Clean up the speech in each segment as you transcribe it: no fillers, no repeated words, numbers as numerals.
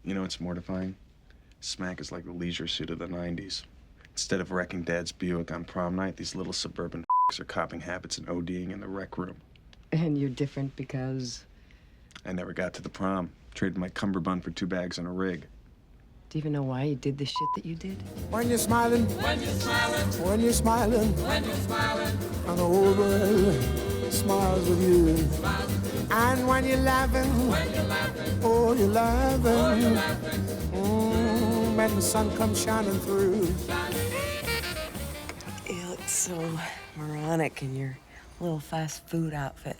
You know what's mortifying? Smack is like the leisure suit of the 90s. Instead of wrecking Dad's Buick on prom night, these little suburban are copping habits and ODing in the rec room. And you're different because? I never got to the prom. Traded my cummerbund for 2 bags and a rig. Do you even know why you did the shit that you did? When you're smiling, when you're smiling, when you're smiling, when you're smiling, and the whole world smiles with you. And when you're laughing, oh, you're laughing, when the sun comes shining through. You look so moronic in your little fast food outfit.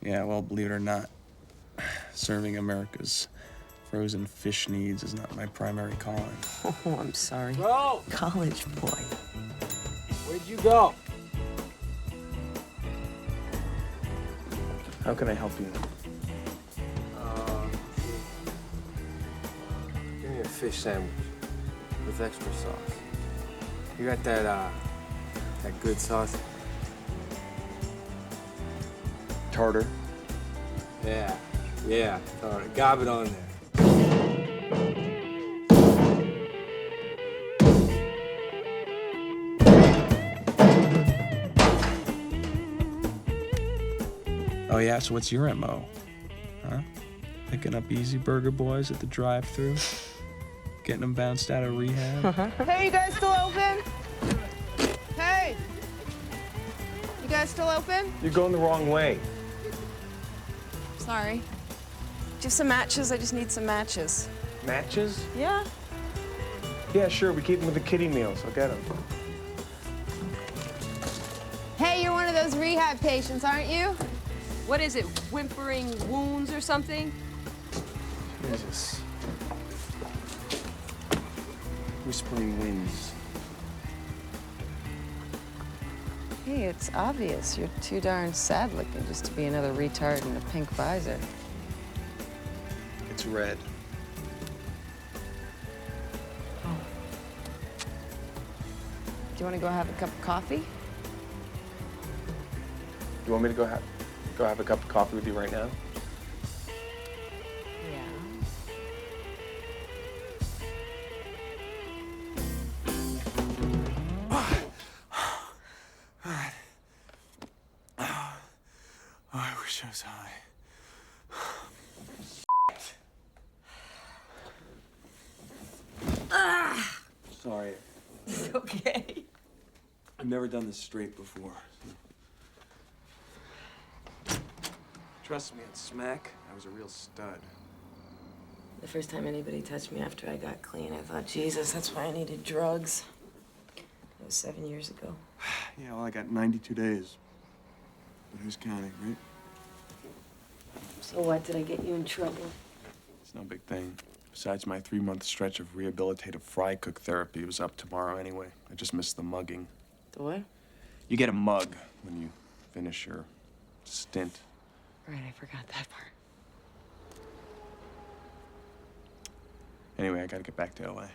Yeah, well, believe it or not, serving America's frozen fish needs is not my primary calling. Oh, I'm sorry. Bro! College boy. Where'd you go? How can I help you? Give me a fish sandwich with extra sauce. You got that good sauce? Tartar. Yeah, tartar. Gob it on there. Oh, yeah? So what's your MO? Huh? Picking up easy burger boys at the drive-thru? Getting them bounced out of rehab? Hey, you guys still open? Hey! You guys still open? You're going the wrong way. Sorry. Do you have some matches? I just need some matches. Matches? Yeah? Yeah, sure. We keep them with the kiddie meals. I'll get them. Hey, you're one of those rehab patients, aren't you? What is it, whimpering wounds or something? Jesus. Whispering winds. Hey, it's obvious. You're too darn sad looking just to be another retard in a pink visor. It's red. Oh. Do you want to go have a cup of coffee? You want me to go have a cup of coffee with you right now? Yeah. Oh, I wish I was high. Sorry. It's okay. I've never done this straight before. Trust me, at Smack, I was a real stud. The first time anybody touched me after I got clean, I thought, Jesus, that's why I needed drugs. That was 7 years ago. Yeah, well, I got 92 days. But who's counting, right? So what, did I get you in trouble? It's no big thing. Besides, my 3-month stretch of rehabilitative fry cook therapy was up tomorrow anyway. I just missed the mugging. The what? You get a mug when you finish your stint. Right, I forgot that part. Anyway, I gotta get back to LA.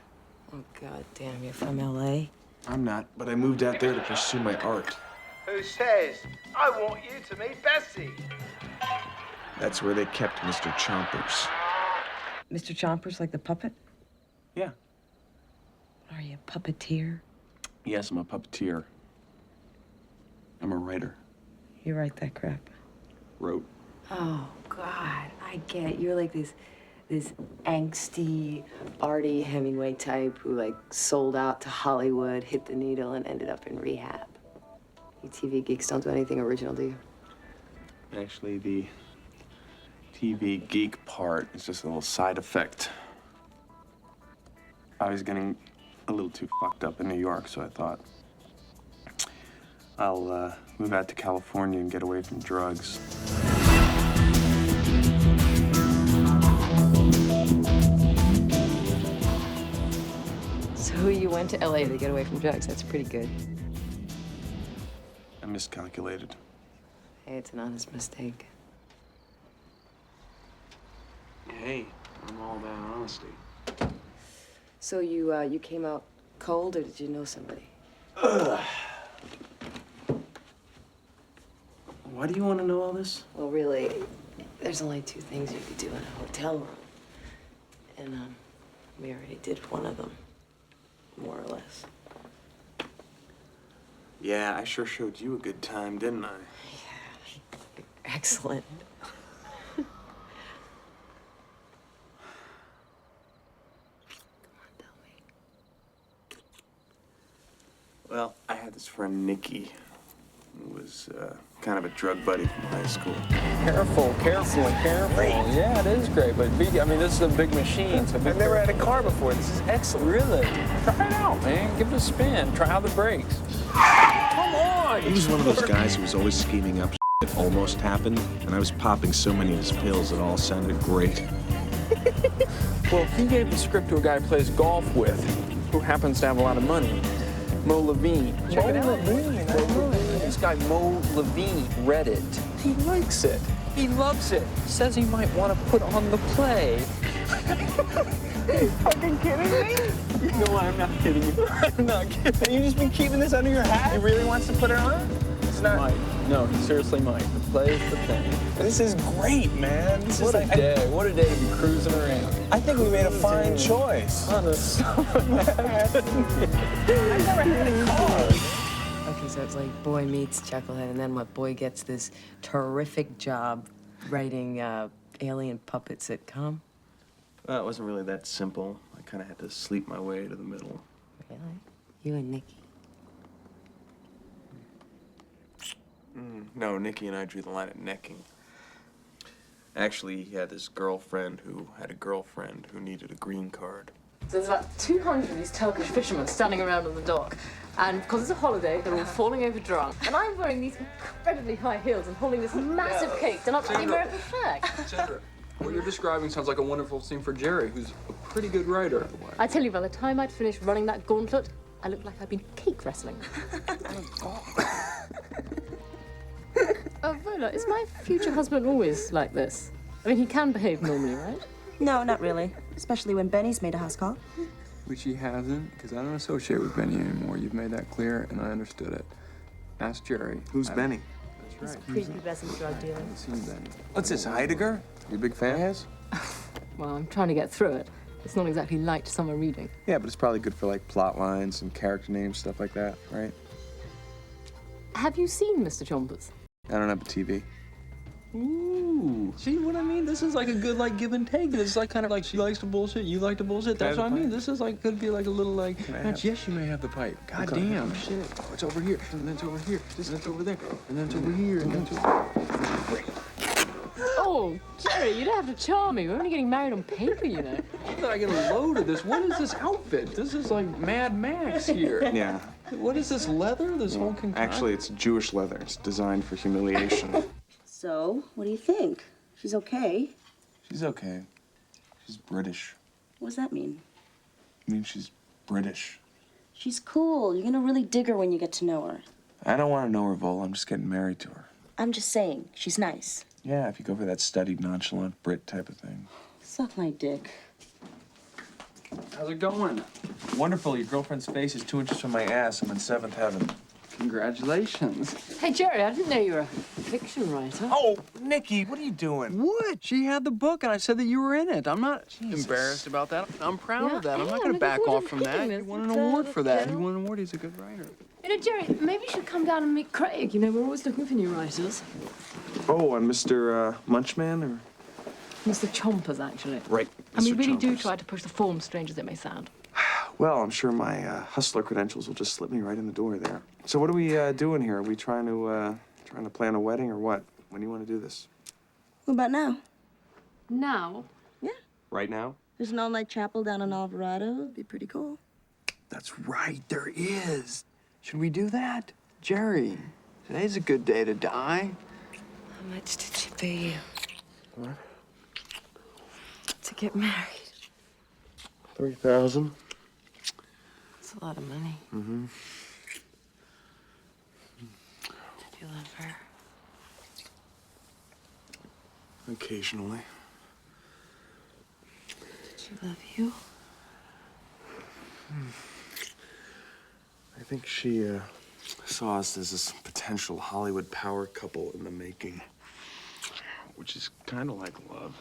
Oh, God damn, you're from L.A.? I'm not, but I moved out there to pursue my art. Who says, I want you to meet Bessie? That's where they kept Mr. Chompers. Mr. Chompers, like the puppet? Yeah. Are you a puppeteer? Yes, I'm a puppeteer. I'm a writer. You write that crap. Wrote. Oh, God, I get it. You're like this angsty, arty Hemingway type who, like, sold out to Hollywood, hit the needle, and ended up in rehab. You TV geeks don't do anything original, do you? Actually, the TV geek part is just a little side effect. I was getting a little too fucked up in New York, so I thought I'll move out to California and get away from drugs. So you went to LA to get away from drugs. That's pretty good. I miscalculated. Hey, it's an honest mistake. Hey, I'm all about honesty. So you came out cold, or did you know somebody? Why do you want to know all this? Well, really, there's only two things you could do in a hotel room. And, we already did one of them, more or less. Yeah, I sure showed you a good time, didn't I? Yeah, excellent. Come on, tell me. Well, I had this friend, Nikki, who was kind of a drug buddy from high school. Careful, careful, careful. Great. Yeah, it is great, but I mean, this is a big machine. So I've never had a car before. This is excellent. Really? Try it out, man. Give it a spin. Try out the brakes. Come on! He was one of those guys who was always scheming up that almost happened, and I was popping so many of his pills it all sounded great. Well, he gave the script to a guy he plays golf with, who happens to have a lot of money. Mo Levine. Check it out. This guy, Mo Levine, read it. He likes it. He loves it. Says he might want to put on the play. Fucking kidding me? No, I'm not kidding you. I'm not kidding. You just been keeping this under your hat? He really wants to put it on? It's not. Might. No, he seriously might. The play is the thing. This is great, man. This What is a day. What a day to be cruising around. I think we made a fine choice. Honest. I've never had a car. Okay, so it's like boy meets Chucklehead, and then what? Boy gets this terrific job writing alien puppet sitcom. Well, it wasn't really that simple. I kind of had to sleep my way to the middle. Really? You and Nikki? No, Nikki and I drew the line at necking. Actually, he had this girlfriend who had a girlfriend who needed a green card. So there's about 200 of these Turkish fishermen standing around on the dock. And because it's a holiday, they're all falling over drunk. And I'm wearing these incredibly high heels and holding this massive cake done up to the American flag. Sandra, what you're describing sounds like a wonderful scene for Jerry, who's a pretty good writer. I tell you, by the time I'd finished running that gauntlet, I looked like I'd been cake wrestling. Vola, is my future husband always like this? I mean, he can behave normally, right? No, not really. Especially when Benny's made a house call. Which he hasn't, because I don't associate with Benny anymore. You've made that clear, and I understood it. Ask Jerry. Who's Benny? That's right. Prepubescent drug dealer. I haven't seen Benny. What's this, Heidegger? You a big fan of his? Well, I'm trying to get through it. It's not exactly light summer reading. Yeah, but it's probably good for like plot lines and character names, stuff like that, right? Have you seen Mr. Chompers? I don't have a TV. Ooh, see what I mean? This is like a good like give and take. This is like kind of like she likes to bullshit, you like to bullshit. That's what I mean. This is like could be like a little like match. Yes, you may have the pipe. God damn, shit. Oh, it's over here, and then it's over here, and then it's over there, and then it's over here, and then it's over. Oh, Jerry, you don't have to charm me. We're only getting married on paper, you know. I get a load of this. What is this outfit? This is like Mad Max here. Yeah. What is this leather? This whole concoction? Actually, it's Jewish leather. It's designed for humiliation. So, what do you think? She's okay. She's okay. She's British. What does that mean? I mean, she's British. She's cool. You're gonna really dig her when you get to know her. I don't want to know her, Vol. I'm just getting married to her. I'm just saying, she's nice. Yeah, if you go for that studied, nonchalant Brit type of thing. Suck my dick. How's it going? Wonderful. Your girlfriend's face is 2 inches from my ass. I'm in seventh heaven. Congratulations. Hey, Jerry, I didn't know you were a fiction writer. Oh, Nikki, what are you doing? What? She had the book, and I said that you were in it. I'm not embarrassed about that. I'm proud of that. I'm not going to back off from that. You won an award for that. He won an award. He's a good writer. You know, Jerry, maybe you should come down and meet Craig. You know, we're always looking for new writers. Oh, I'm Mr. Munchman, or? Mr. Chompers, actually. Right. And we Mr. really do Chompers. try to push the form, strange as it may sound. Well, I'm sure my hustler credentials will just slip me right in the door there. So what are we doing here? Are we trying to plan a wedding or what? When do you want to do this? What about now? Now? Yeah. Right now? There's an all-night chapel down in Alvarado. It'd be pretty cool. That's right, there is. Should we do that? Jerry, today's a good day to die. How much did she pay you? What? To get married? 3,000. That's a lot of money. Mm-hmm. Did you love her? Occasionally. Did she love you? I think she saw us as this potential Hollywood power couple in the making. which is kind of like love.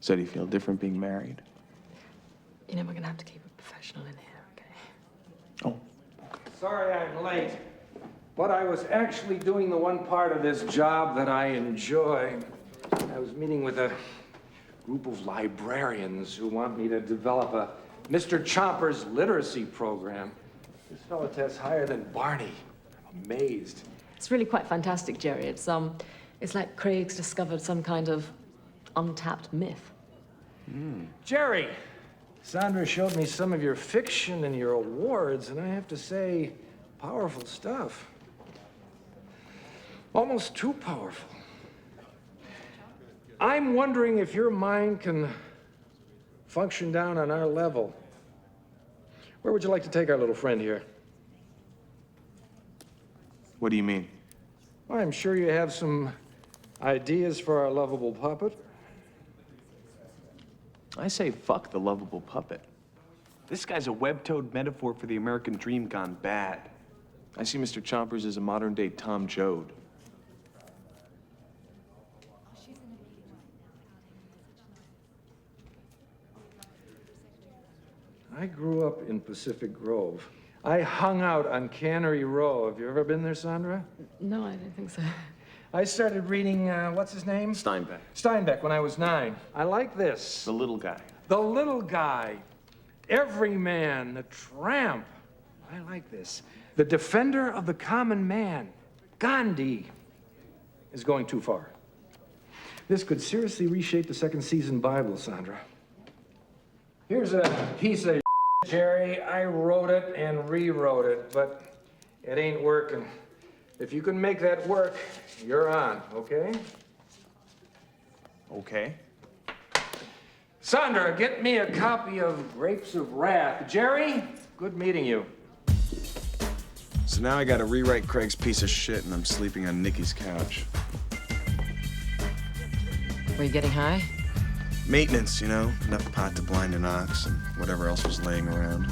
So do you feel different being married? You know, we're gonna have to keep it professional in here, okay? Oh. Sorry I'm late, but I was actually doing the one part of this job that I enjoy. I was meeting with a group of librarians who want me to develop a Mr. Chomper's literacy program. This fellow tests higher than Barney. I'm amazed. It's really quite fantastic, Jerry. It's like Craig's discovered some kind of untapped myth. Jerry, Sandra showed me some of your fiction and your awards, and I have to say, powerful stuff. Almost too powerful. I'm wondering if your mind can function down on our level. Where would you like to take our little friend here? What do you mean? Well, I'm sure you have some ideas for our lovable puppet. I say fuck the lovable puppet. This guy's a web-toed metaphor for the American dream gone bad. I see Mr. Chompers as a modern-day Tom Joad. I grew up in Pacific Grove. I hung out on Cannery Row. Have you ever been there, Sandra? No, I don't think so. I started reading, what's his name? Steinbeck. Steinbeck when I was 9. I like this. The little guy. The little guy. Everyman, the tramp. I like this. The defender of the common man. Gandhi is going too far. This could seriously reshape the second season Bible, Sandra. Here's a piece of Jerry. I wrote it and rewrote it, but it ain't working. If you can make that work, you're on, okay? Okay. Sandra, get me a copy of Grapes of Wrath. Jerry, good meeting you. So now I gotta rewrite Craig's piece of shit and I'm sleeping on Nikki's couch. Were you getting high? Maintenance, you know? Enough pot to blind an ox and whatever else was laying around.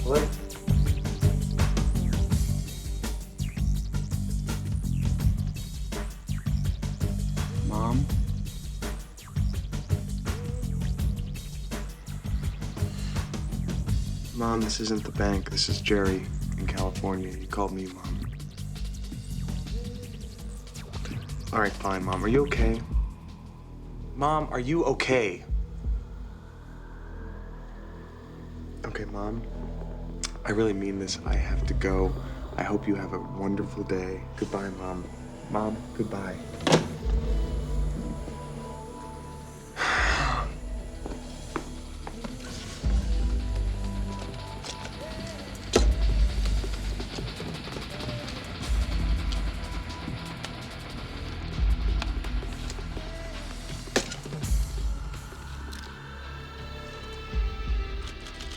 What? Mom? Mom, this isn't the bank. This is Jerry in California. You called me, Mom. All right, fine, Mom. Are you okay? Mom, are you okay? Okay, Mom. I really mean this. I have to go. I hope you have a wonderful day. Goodbye, Mom. Mom, goodbye.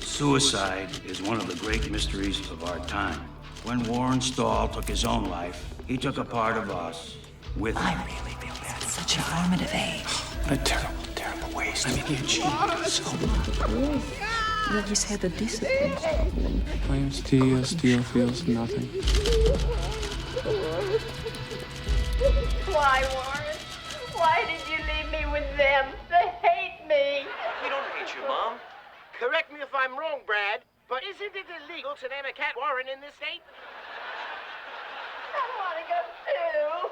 Suicide is one of the great mysteries of our time. When Warren Stahl took his own life, he took a part of us with him. I really feel bad. Such a formative age. What a terrible, terrible waste. I mean, you achieved so much. You always had the discipline. I am still feels nothing. Why, Warren? Why did you leave me with them? They hate me. We don't hate you, Mom. Correct me if I'm wrong, Brad, but isn't it illegal to name a cat Warren in this state? I want to go too.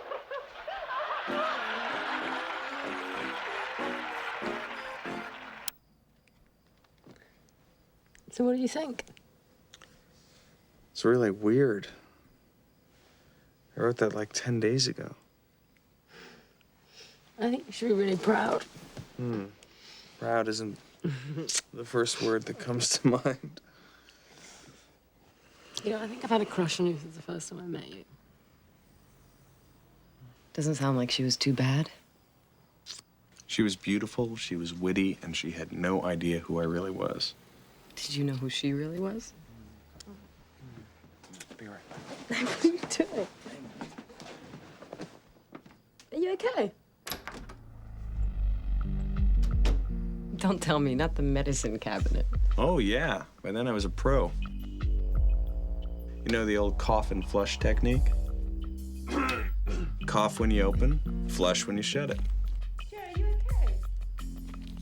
So what do you think? It's really weird. I wrote that like 10 days ago. I think you should be really proud. Proud isn't the first word that comes to mind. You know, I think I've had a crush on you since the first time I met you. Doesn't sound like she was too bad. She was beautiful, she was witty, and she had no idea who I really was. Did you know who she really was? Be right back. What are you doing? Are you okay? Don't tell me, not the medicine cabinet. Oh, yeah. By then I was a pro. You know the old cough and flush technique? Cough when you open, flush when you shut it. Yeah, are you okay?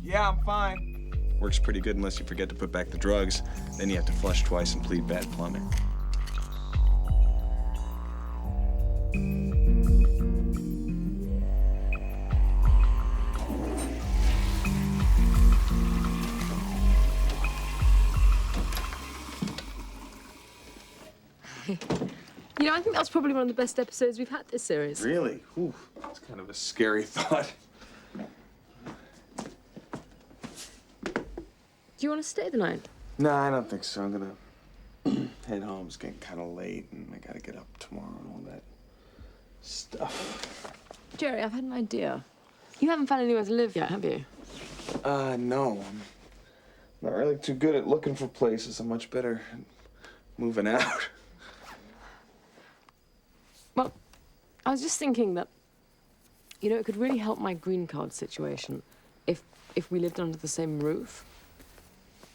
Yeah, I'm fine. Works pretty good unless you forget to put back the drugs. Then you have to flush twice and plead bad plumbing. You know, I think that's probably one of the best episodes we've had this series. Really? Whew. That's kind of a scary thought. Do you want to stay the night? No, I don't think so. I'm gonna head home. It's getting kind of late, and I gotta get up tomorrow and all that stuff. Jerry, I've had an idea. You haven't found anywhere to live yet, have you? No. I'm not really too good at looking for places. I'm much better at moving out. Well, I was just thinking that, you know, it could really help my green card situation if we lived under the same roof.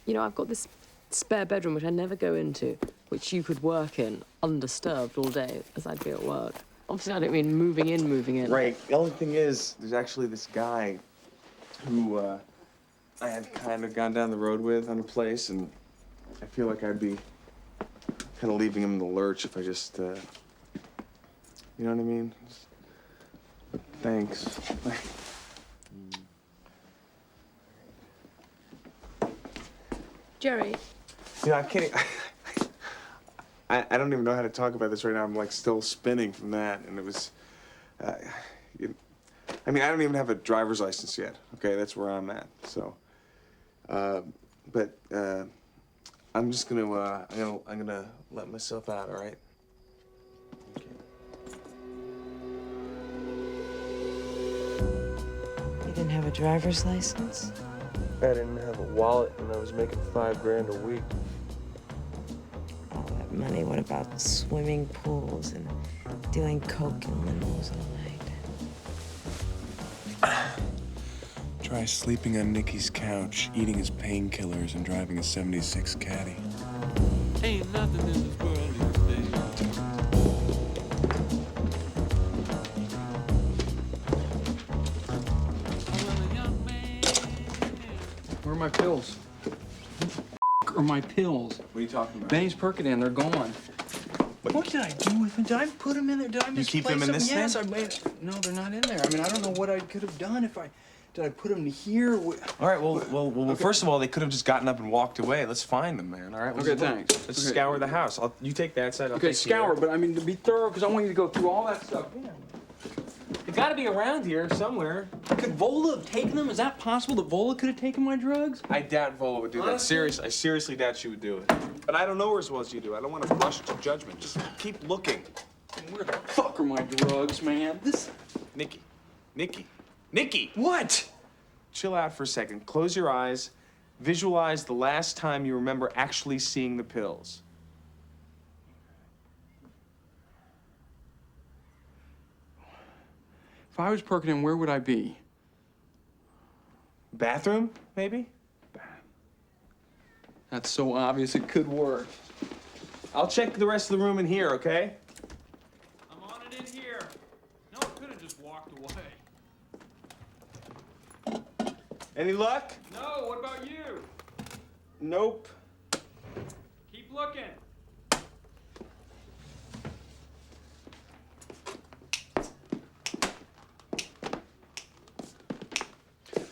You know, I've got this spare bedroom which I never go into, which you could work in undisturbed all day as I'd be at work. Obviously, I don't mean moving in. Right. The only thing is, there's actually this guy who I had kind of gone down the road with on a place, and I feel like I'd be kind of leaving him in the lurch if I just, you know what I mean? But thanks. Jerry. You know, I can't. I don't even know how to talk about this right now. I'm like still spinning from that, and it was. I mean, I don't even have a driver's license yet. Okay, that's where I'm at. So, but I'm just gonna. I'm gonna let myself out. All right. You didn't have a driver's license? I didn't have a wallet, and I was making $5 grand a week. All that money, what about swimming pools and doing coke and limos all night? Try sleeping on Nicky's couch, eating his painkillers, and driving a '76 Caddy. Ain't nothing in this world these days. Where are my pills? Are my pills? What are you talking about? Benny's Percodan, they're gone. What did I do with them? Did I put them in there? Did I misplace keep them in this Yes, thing? I made. No, they're not in there. I mean, I don't know what I could have done if I. Did I put them here? All right. Well. Okay. First of all, they could have just gotten up and walked away. Let's find them, man. All right. Okay, thanks. Let's Okay. scour the house. You take that side. I'll Okay, take scour, here. but I mean to be thorough, because I want you to go through all that stuff. They got to be around here somewhere. Could Vola have taken them? Is that possible that Vola could have taken my drugs? I doubt Vola would do that. Honestly? I seriously doubt she would do it. But I don't know her as well as you do. I don't want to rush to judgment. Just keep looking. Where the fuck are my drugs, man? Nikki. What? Chill out for a second. Close your eyes. Visualize the last time you remember actually seeing the pills. If I was Percodan, where would I be? Bathroom, maybe? That's so obvious it could work. I'll check the rest of the room in here, okay? I'm on it in here. No, I could have just walked away. Any luck? No, what about you? Nope. Keep looking.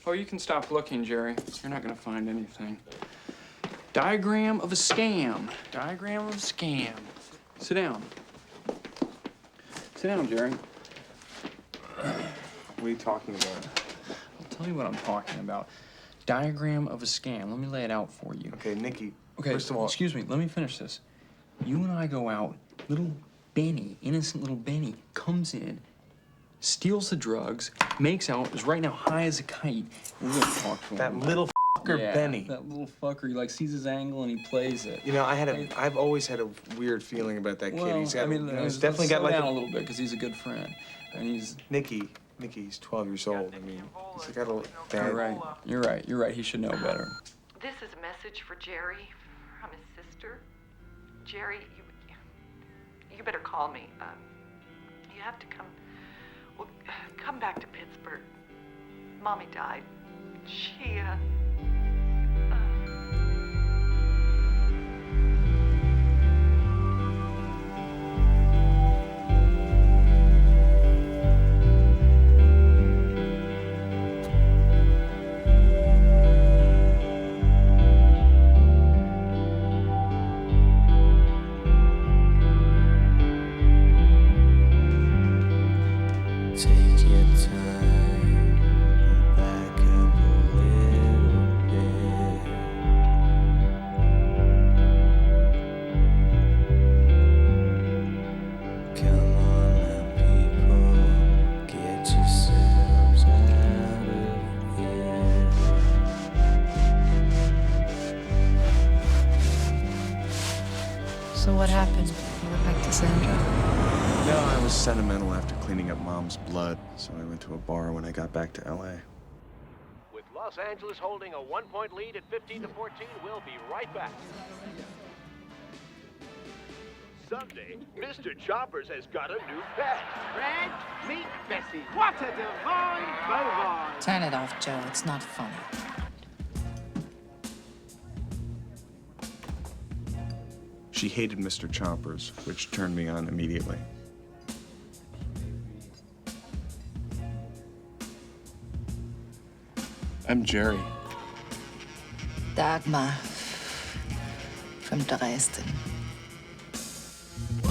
Oh, you can stop looking, Jerry. You're not gonna find anything. Diagram of a scam. Diagram of a scam. Sit down. Sit down, Jerry. What are you talking about? I'll tell you what I'm talking about. Diagram of a scam. Let me lay it out for you. Okay, Nikki. Okay, First of all, excuse me. Let me finish this. You and I go out. Little Benny, innocent little Benny, comes in, steals the drugs, makes out, is right now high as a kite. We're gonna talk to him. That little fucker Benny. That little fucker. He like sees his angle and he plays it. You know, I've always had a weird feeling about that kid. Well, He's got, I mean, he's definitely got slow like down a little bit because he's a good friend, and he's. Nicky's 12 years old. I mean, he's got a bad. You're right. You're right. You're right. He should know better. This is a message for Jerry from his sister. Jerry, you better call me. You have to come. Well, come back to Pittsburgh. Mommy died. She, Take your time and back up a little bit. Come on now, people, get yourselves out of here. So what happened? You went back to Sandra? No, I was sentimental after cleaning up Mom's blood, so I went to a bar when I got back to L.A. With Los Angeles holding a 1-point lead at 15-14, we'll be right back. Sunday, Mr. Choppers has got a new pet. Brad, meet Bessie. What a divine bovine! Turn it off, Joe. It's not funny. She hated Mr. Choppers, which turned me on immediately. I'm Jerry. Dagmar from Dresden.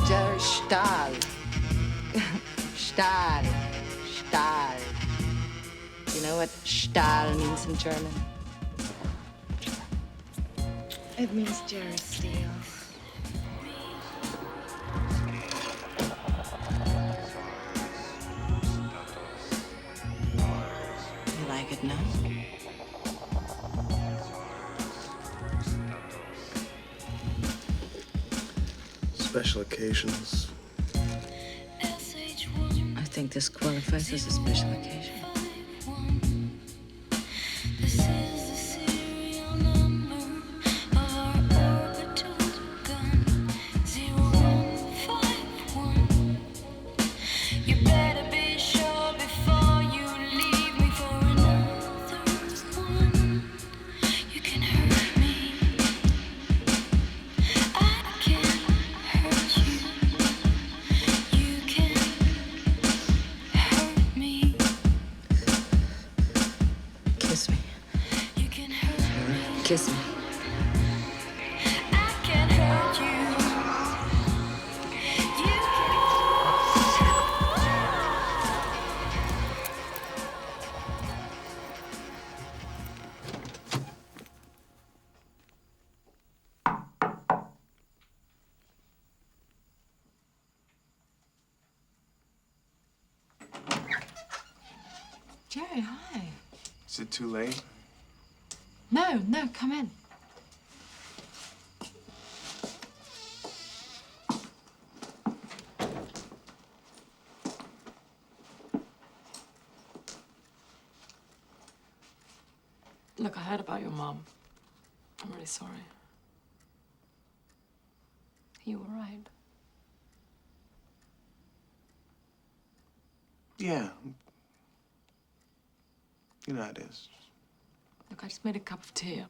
Jerry Stahl. Stahl. Stahl. You know what Stahl means in German? It means Jerry Steele. You like it now? Special occasions. I think this qualifies as a special occasion. Kiss me. Kiss me. Jerry, hi. Is it too late? No, come in. Look, I heard about your mom. I'm really sorry. You were right. Yeah. You know how it is. Look, I just made a cup of tea.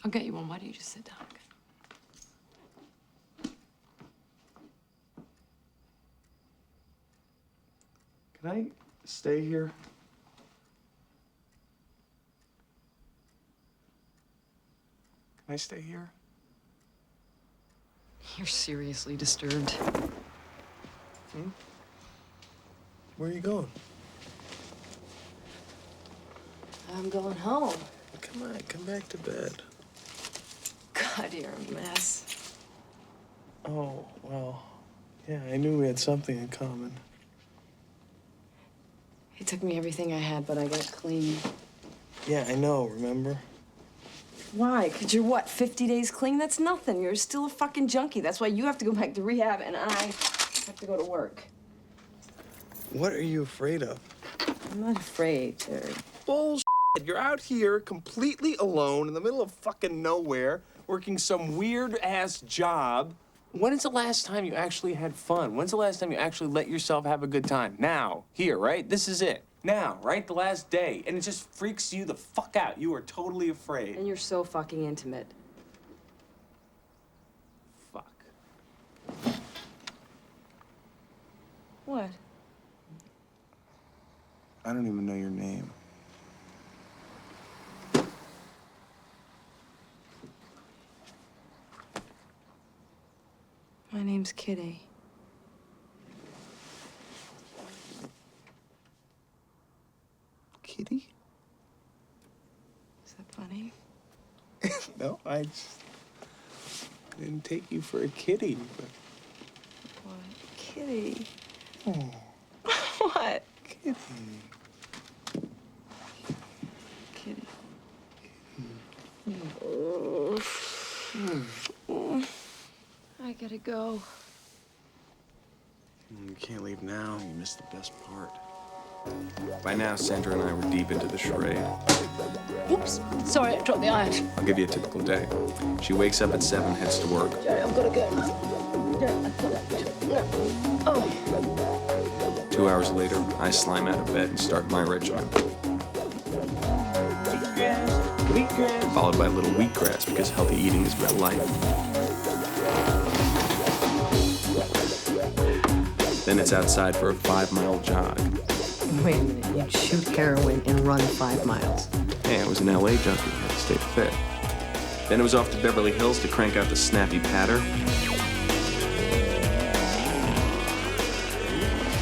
I'll get you one. Why don't you just sit down? Can I stay here? Can I stay here? You're seriously disturbed. Where are you going? I'm going home. Come on, come back to bed. God, you're a mess. Oh, well, yeah, I knew we had something in common. He took me everything I had, but I got clean. Yeah, I know, remember? Why? Because you're what, 50 days clean? That's nothing. You're still a fucking junkie. That's why you have to go back to rehab and I have to go to work. What are you afraid of? I'm not afraid, Terry. Bullshit. You're out here completely alone in the middle of fucking nowhere, working some weird-ass job. When is the last time you actually had fun? When's the last time you actually let yourself have a good time? Now. Here, right? This is it. Now, right? The last day. And it just freaks you the fuck out. You are totally afraid. And you're so fucking intimate. Fuck. What? I don't even know your name. My name's Kitty. Kitty? Is that funny? No, I just didn't take you for a kitty, but... What? Kitty. Oh, What? kitty. Kitty. I gotta go. You can't leave now. You missed the best part. By now, Sandra and I were deep into the charade. Oops. Sorry, I dropped the iron. I'll give you a typical day. She wakes up at 7, heads to work. Jerry, I've gotta go. Oh. 2 hours later, I slime out of bed and start my regimen. Wheatgrass. Followed by a little wheatgrass because healthy eating is about life. Then it's outside for a 5-mile jog. Wait a minute, you'd shoot heroin and run 5 miles. Hey, I was an LA junkie. I had to stay fit. Then it was off to Beverly Hills to crank out the snappy patter.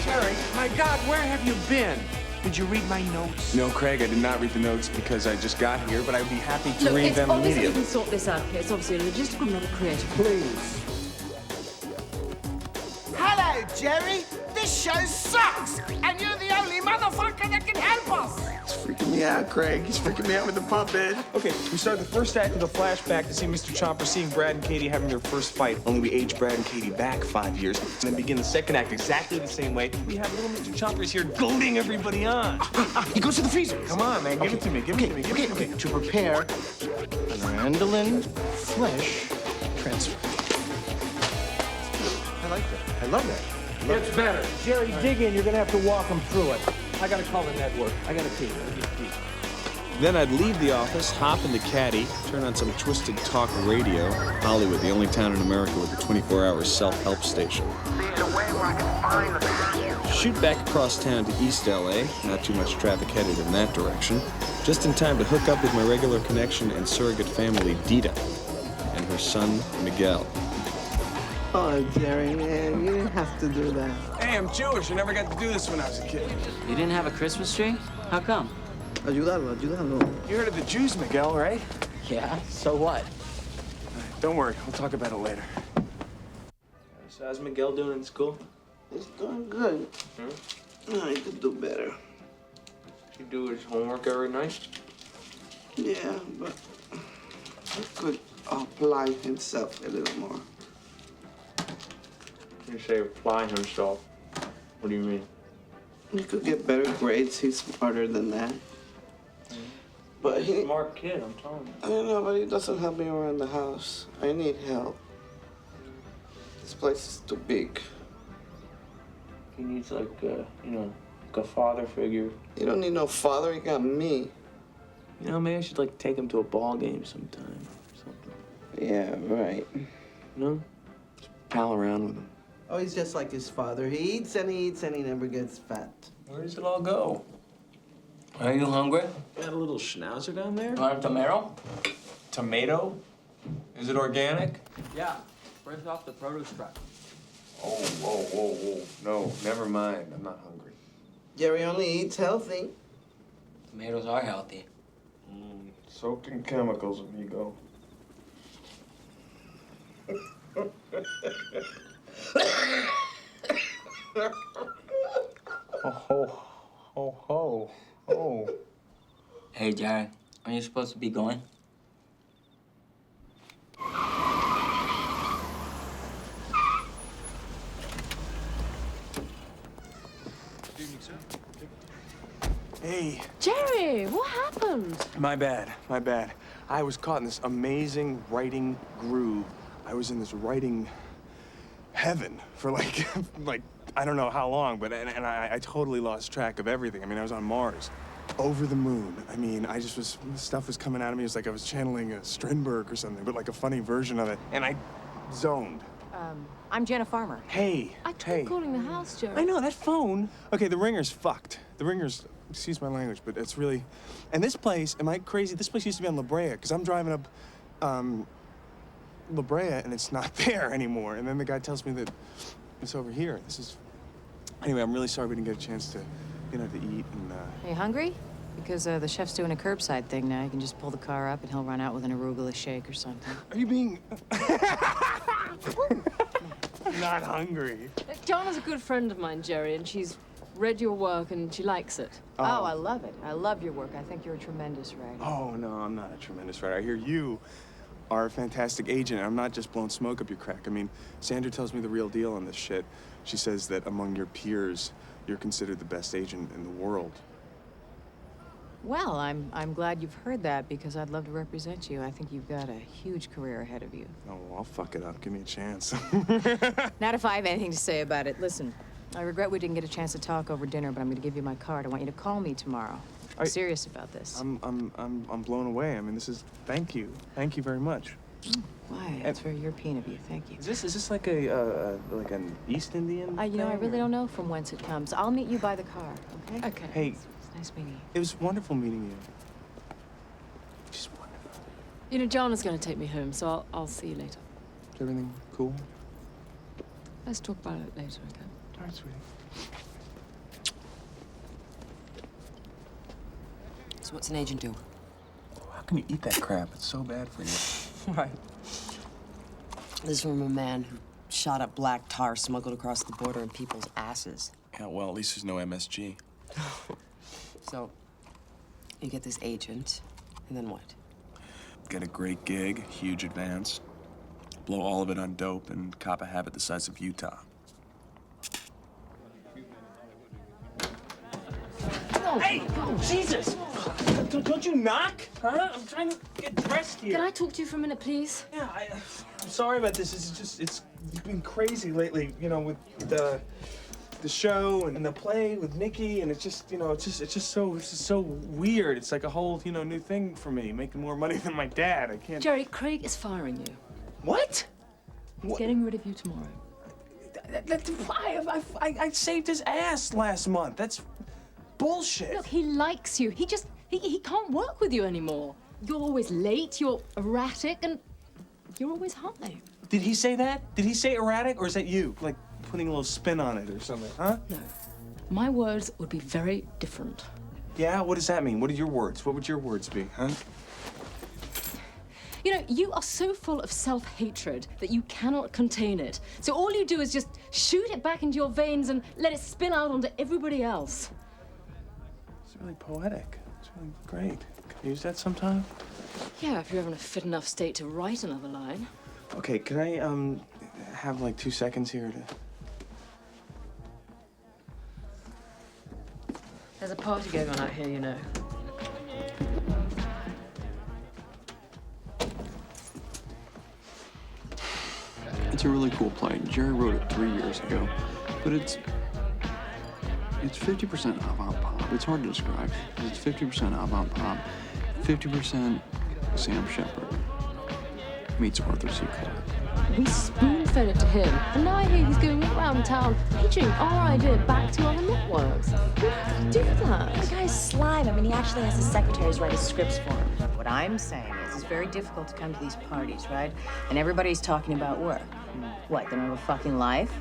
Jerry, my God, where have you been? Did you read my notes? No, Craig, I did not read the notes because I just got here, but I would be happy to Look, read it's them obvious that we immediately. can sort this out here. It's obviously a logistical, not a creative. Please. Hello, Jerry. This show sucks, and you're the only motherfucker that can help us. He's freaking me out, Craig. He's freaking me out with the puppet. Okay, we start the first act with a flashback to see Mr. Chomper seeing Brad and Katie having their first fight. Only we age Brad and Katie back 5 years, and then begin the second act exactly the same way. We have little Mr. Chompers here goading everybody on. He goes to the freezer. Come on, man, give it to me, give it to me, give it to me. To prepare an Randolin flesh transfer. I like that. I love that. It's better. Jerry, dig in. You're going to have to walk him through it. I got to call the network. I got to pee. Then I'd leave the office, hop into Caddy, turn on some twisted talk radio. Hollywood, the only town in America with a 24-hour self-help station. Shoot back across town to East LA, not too much traffic headed in that direction. Just in time to hook up with my regular connection and surrogate family, Dita, and her son, Miguel. Oh, Jerry, man, you didn't have to do that. Hey, I'm Jewish. I never got to do this when I was a kid. You didn't have a Christmas tree? How come? Ayúdalo. You heard of the Jews, Miguel, right? Yeah, so what? Don't worry, we'll talk about it later. So how's Miguel doing in school? It's doing good. No, he could do better. He do his homework every night? Yeah, but he could apply himself a little more. You say apply himself. What do you mean? He could get better grades. He's smarter than that. But he... Smart kid, I'm telling you. I don't know, but he doesn't help me around the house. I need help. This place is too big. He needs like a father figure. You don't need no father. You got me. You know, maybe I should like take him to a ball game sometime or something. Yeah, right. You know? Just pal around with him. Oh, he's just like his father. He eats and he eats and he never gets fat. Where does it all go? Are you hungry? Got a little schnauzer down there? Want a tomato? Tomato? Is it organic? Yeah, fresh off the produce truck. Oh, whoa. No, never mind. I'm not hungry. Jerry only eats healthy. Tomatoes are healthy. Soaked in chemicals, amigo. Ho, ho, ho, ho. Hey, Jared, aren't you supposed to be going? Hey. Jerry, what happened? My bad. I was caught in this amazing writing groove. I was in this writing heaven for like, I don't know how long, but and I totally lost track of everything. I mean, I was on Mars, over the moon. I mean, stuff was coming out of me. It was like I was channeling a Strindberg or something, but like a funny version of it. And I zoned. I'm Jenna Farmer. Hey. I tried calling the house, Jerry. I know, that phone. Okay, the ringer's fucked. The ringer's, excuse my language, but it's really... And this place, am I crazy? This place used to be on La Brea, because I'm driving up La Brea, and it's not there anymore. And then the guy tells me that it's over here. This is... Anyway, I'm really sorry we didn't get a chance to, to eat and... Are you hungry? Because the chef's doing a curbside thing now. You can just pull the car up, and he'll run out with an arugula shake or something. Are you being... Not hungry. Jana's a good friend of mine, Jerry, and she's read your work and she likes it. Oh, I love it. I love your work. I think you're a tremendous writer. Oh, no, I'm not a tremendous writer. I hear you are a fantastic agent. I'm not just blowing smoke up your crack. I mean, Sandra tells me the real deal on this shit. She says that among your peers, you're considered the best agent in the world. Well, I'm glad you've heard that because I'd love to represent you. I think you've got a huge career ahead of you. Oh, well, I'll fuck it up. Give me a chance. Not if I have anything to say about it. Listen, I regret we didn't get a chance to talk over dinner, but I'm going to give you my card. I want you to call me tomorrow. I'm serious about this. I'm blown away. I mean, this is... Thank you. Thank you very much. Why? That's very European of you. Thank you. Is this like a like an East Indian You know, I thing, really or- don't know from whence it comes. I'll meet you by the car, okay? Okay. Hey, It's nice meeting you. it was wonderful meeting you. Just wonderful. You know, Jana's going to take me home, so I'll see you later. Is everything cool? Let's talk about it later, okay? All right, sweetie. So what's an agent do? How can you eat that crap? It's so bad for you. Right. This is from a man who shot up black tar smuggled across the border in people's asses. Yeah, well, at least there's no MSG. So, you get this agent, and then what? Get a great gig, huge advance, blow all of it on dope, and cop a habit the size of Utah. Hey, Jesus! Don't you knock? Huh? I'm trying to get dressed here. Can I talk to you for a minute, please? Yeah, I'm sorry about this. It's been crazy lately, with the show and the play with Nikki, and it's just so weird. It's like a whole, new thing for me, making more money than my dad. I can't. Jerry, Craig is firing you. What? He's getting rid of you tomorrow. Why? I saved his ass last month. That's bullshit. Look, he likes you. He can't work with you anymore. You're always late, you're erratic, and you're always high. Did he say that? Did he say erratic, or is that you? Like putting a little spin on it or something, huh? No. My words would be very different. Yeah, what does that mean? What are your words? What would your words be, huh? You know, you are so full of self-hatred that you cannot contain it. So all you do is just shoot it back into your veins and let it spin out onto everybody else. It's really poetic. It's really great. Can I use that sometime? Yeah, if you're ever in a fit enough state to write another line. Okay, can I, have like 2 seconds here to... There's a party going on out here, you know. It's a really cool play. Jerry wrote it 3 years ago, but it's 50% avant-pop. It's hard to describe. It's 50% avant-pop, 50% Sam Shepard meets Arthur C. Clarke. We spoon-fed it to him, and now I hear he's going around town pitching our idea back to other networks. How could he do that? The guy's slime. I mean, he actually has his secretaries write his scripts for him. What I'm saying is it's very difficult to come to these parties, right? And everybody's talking about work. What, they don't have a fucking life?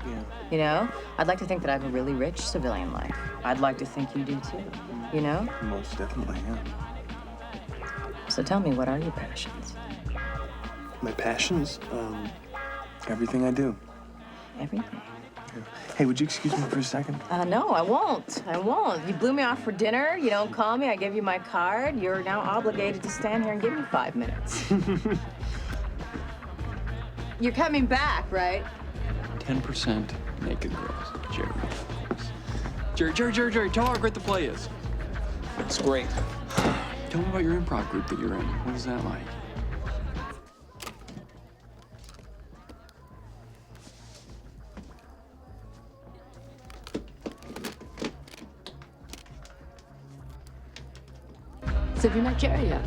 Yeah. You know? I'd like to think that I have a really rich civilian life. I'd like to think you do too. You know? Most definitely, yeah. So tell me, what are your passions? My passions? Everything I do. Everything? Hey, would you excuse me for a second? No, I won't. I won't. You blew me off for dinner. You don't call me. I gave you my card. You're now obligated to stand here and give me 5 minutes. You're coming back, right? 10% naked girls. Jerry, tell her how great the play is. It's great. Tell me about your improv group that you're in. What is that like? So have you met Jerry yet?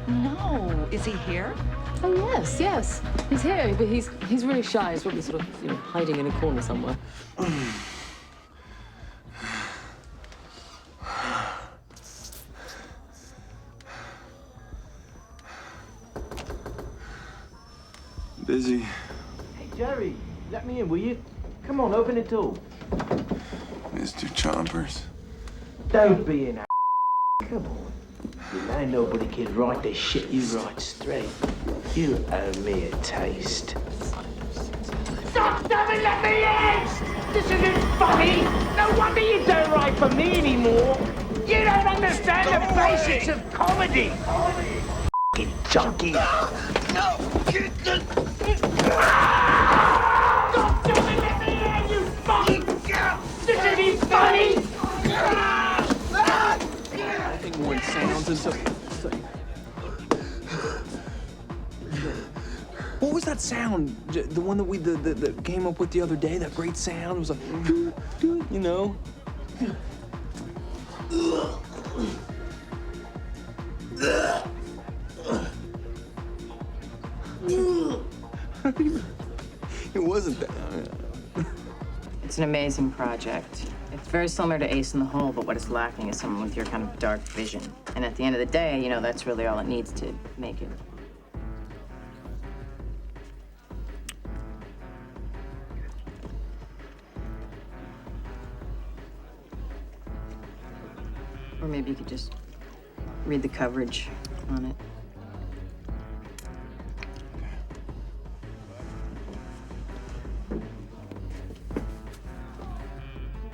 No. Is he here? Oh, yes. He's here, but he's really shy. He's probably sort of, hiding in a corner somewhere. Busy. Hey, Jerry, let me in, will you? Come on, open it all. Mr. Chompers. Don't be an Come on. You know nobody can write the shit you write straight. You owe me a taste. Stop! Damn it, let me in! This isn't funny! No wonder you don't write for me anymore! You don't understand the basics of comedy! F***ing junkie! No! Stop! Damn it, let me in, you fucking... This isn't funny! I think more sounds and stuff. What was that sound? The one that we that came up with the other day. That great sound. It was like, you know. It wasn't that. It's an amazing project. It's very similar to Ace in the Hole, but what it's lacking is someone with your kind of dark vision. And at the end of the day, that's really all it needs to make it. Or maybe you could just read the coverage on it.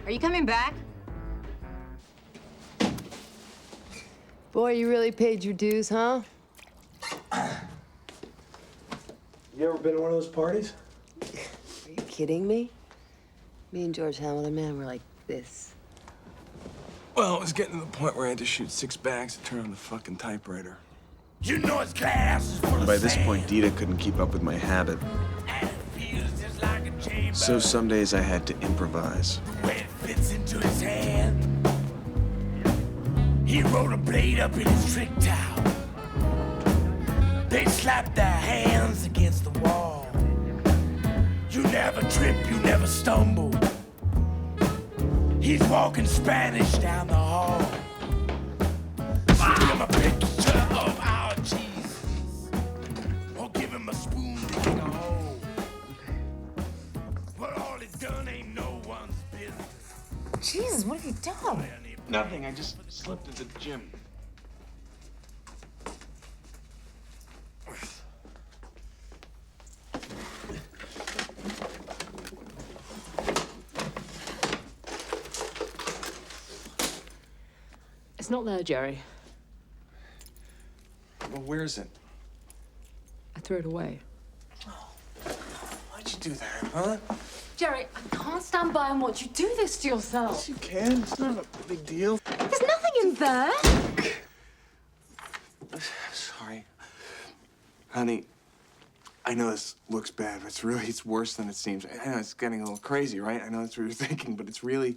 Are you coming back? Boy, you really paid your dues, huh? You ever been to one of those parties? Are you kidding me? Me and George Hamilton, man, we're like this. Well, it was getting to the point where I had to shoot 6 bags to turn on the fucking typewriter. You know it's glass. By this point, Dita couldn't keep up with my habit. So some days I had to improvise. When it fits into his hand, he rolled a blade up in his trick towel. They slapped their hands against the wall. You never trip, you never stumble. He's walking Spanish down the hall. Give him a picture of our Jesus, or give him a spoon to dig a hole. What all he's done ain't no one's business. Jesus, what have you done? Nothing. I just slipped into the gym. It's not there, Jerry. Well, where is it? I threw it away. Why'd you do that, huh? Jerry, I can't stand by and watch you do this to yourself. Yes, you can. It's not a big deal. There's nothing in there. Sorry. Honey, I know this looks bad, but it's worse than it seems. I know it's getting a little crazy, right? I know that's what you're thinking, but it's really,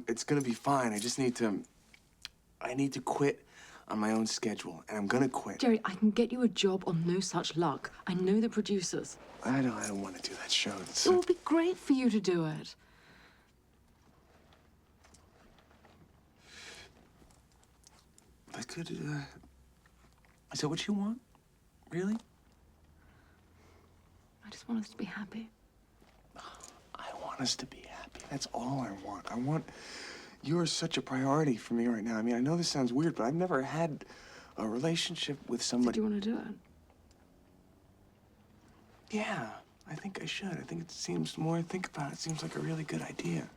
it's gonna be fine. I just need to quit on my own schedule, and I'm gonna quit. Jerry, I can get you a job on No Such Luck. I know the producers. I don't want to do that show. It will be great for you to do it. I could, is that what you want? Really? I just want us to be happy. I want us to be happy. That's all I want. You are such a priority for me right now. I mean, I know this sounds weird, but I've never had a relationship with somebody. Do you want to do it? Yeah. I think I should. I think it seems, the more I think about it, it seems like a really good idea.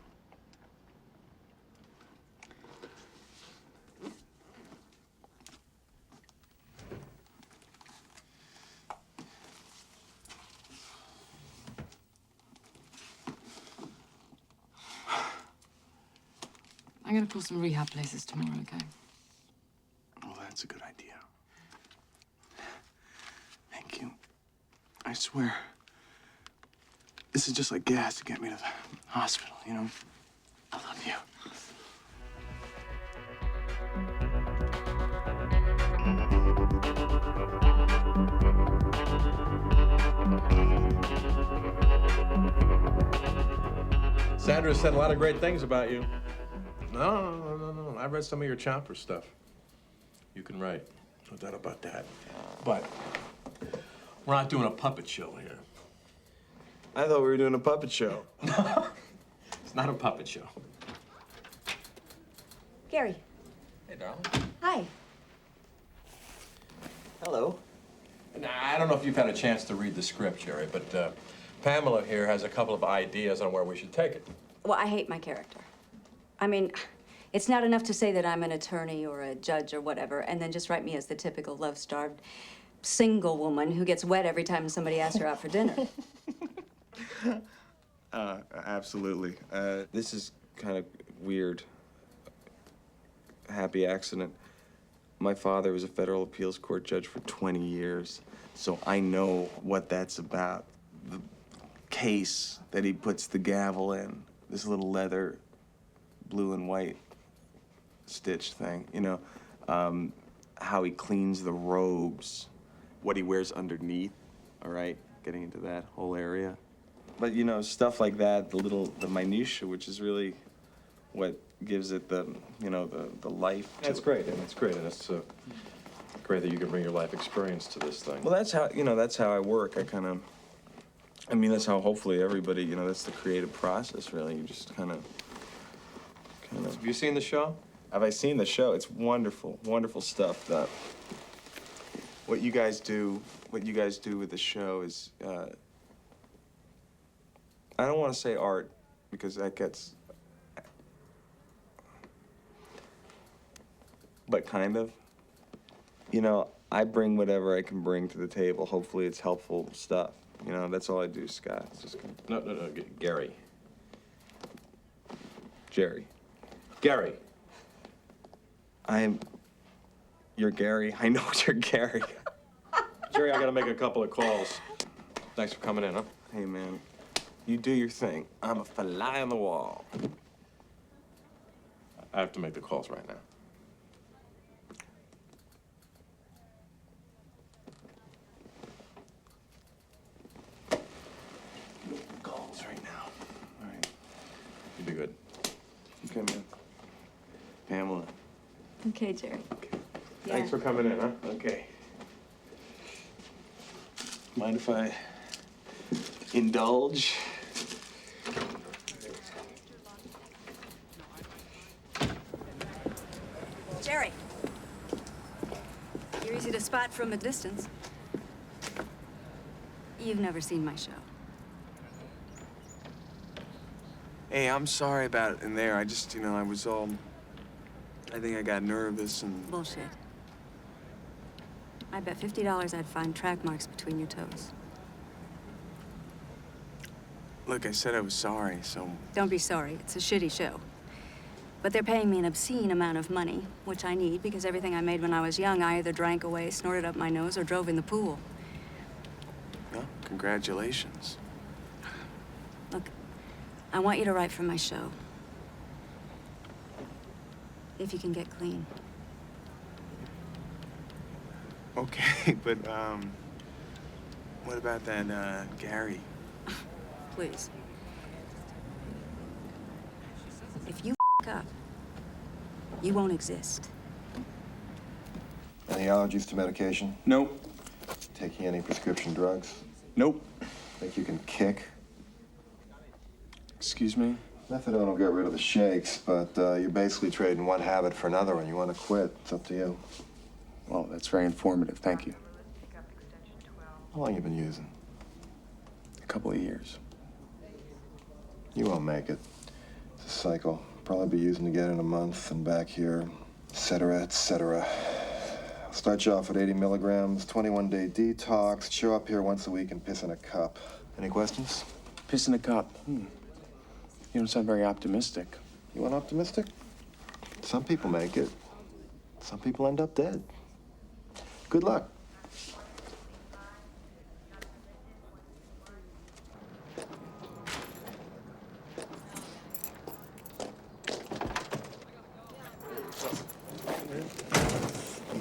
I'm gonna call some rehab places tomorrow, okay? Oh, that's a good idea. Thank you. I swear. This is just like gas to get me to the hospital, you know? I love you. Sandra said a lot of great things about you. No. I read some of your chopper stuff. You can write, no doubt about that. But we're not doing a puppet show here. I thought we were doing a puppet show. It's not a puppet show. Gary. Hey, darling. Hi. Hello. Now, I don't know if you've had a chance to read the script, Jerry, but Pamela here has a couple of ideas on where we should take it. Well, I hate my character. I mean, it's not enough to say that I'm an attorney or a judge or whatever, and then just write me as the typical love-starved single woman who gets wet every time somebody asks her out for dinner. Absolutely. This is kind of weird. Happy accident. My father was a federal appeals court judge for 20 years, so I know what that's about. The case that he puts the gavel in, this little leather blue and white stitch thing, you know, how he cleans the robes, what he wears underneath, all right, getting into that whole area. But, you know, stuff like that, the minutia, which is really what gives it the, you know, the life to That's it. great, and it's great, and it's great that you can bring your life experience to this thing. Well, that's how, you know, that's how I work. I mean, that's how hopefully everybody, you know, that's the creative process, really. You just kind of. Have you seen the show? Have I seen the show? It's wonderful, wonderful stuff. What you guys do with the show is, I don't want to say art, because that gets, but kind of. You know, I bring whatever I can bring to the table. Hopefully it's helpful stuff. You know, that's all I do, Scott. It's just kind of... No, Gary. Jerry. Gary. You're Gary. I know you're Gary. Jerry, I gotta make a couple of calls. Thanks for coming in, huh? Hey, man. You do your thing. I'm a fly on the wall. I have to make the calls right now. Calls right now. All right. You'll be good. Okay, man. Pamela. Okay, Jerry. Yeah. Thanks for coming in, huh? Okay. Mind if I indulge? Jerry. You're easy to spot from a distance. You've never seen my show. Hey, I'm sorry about it in there. I just, you know, I think I got nervous and... Bullshit. I bet $50 I'd find track marks between your toes. Look, I said I was sorry, so... Don't be sorry. It's a shitty show. But they're paying me an obscene amount of money, which I need because everything I made when I was young, I either drank away, snorted up my nose, or drove in the pool. Well, congratulations. Look, I want you to write for my show. If you can get clean. Okay, but, what about that, Gary? Please. If you up, you won't exist. Any allergies to medication? Nope. Taking any prescription drugs? Nope. Think you can kick? Excuse me? Methadone will get rid of the shakes, but you're basically trading one habit for another, and you want to quit. It's up to you. Well, that's very informative. Thank you. How long you been using? A couple of years. You won't make it. It's a cycle. Probably be using again in a month and back here, et cetera, et cetera. I'll start you off at 80 milligrams, 21-day detox, show up here once a week and piss in a cup. Any questions? Piss in a cup. You don't sound very optimistic. You want optimistic? Some people make it. Some people end up dead. Good luck.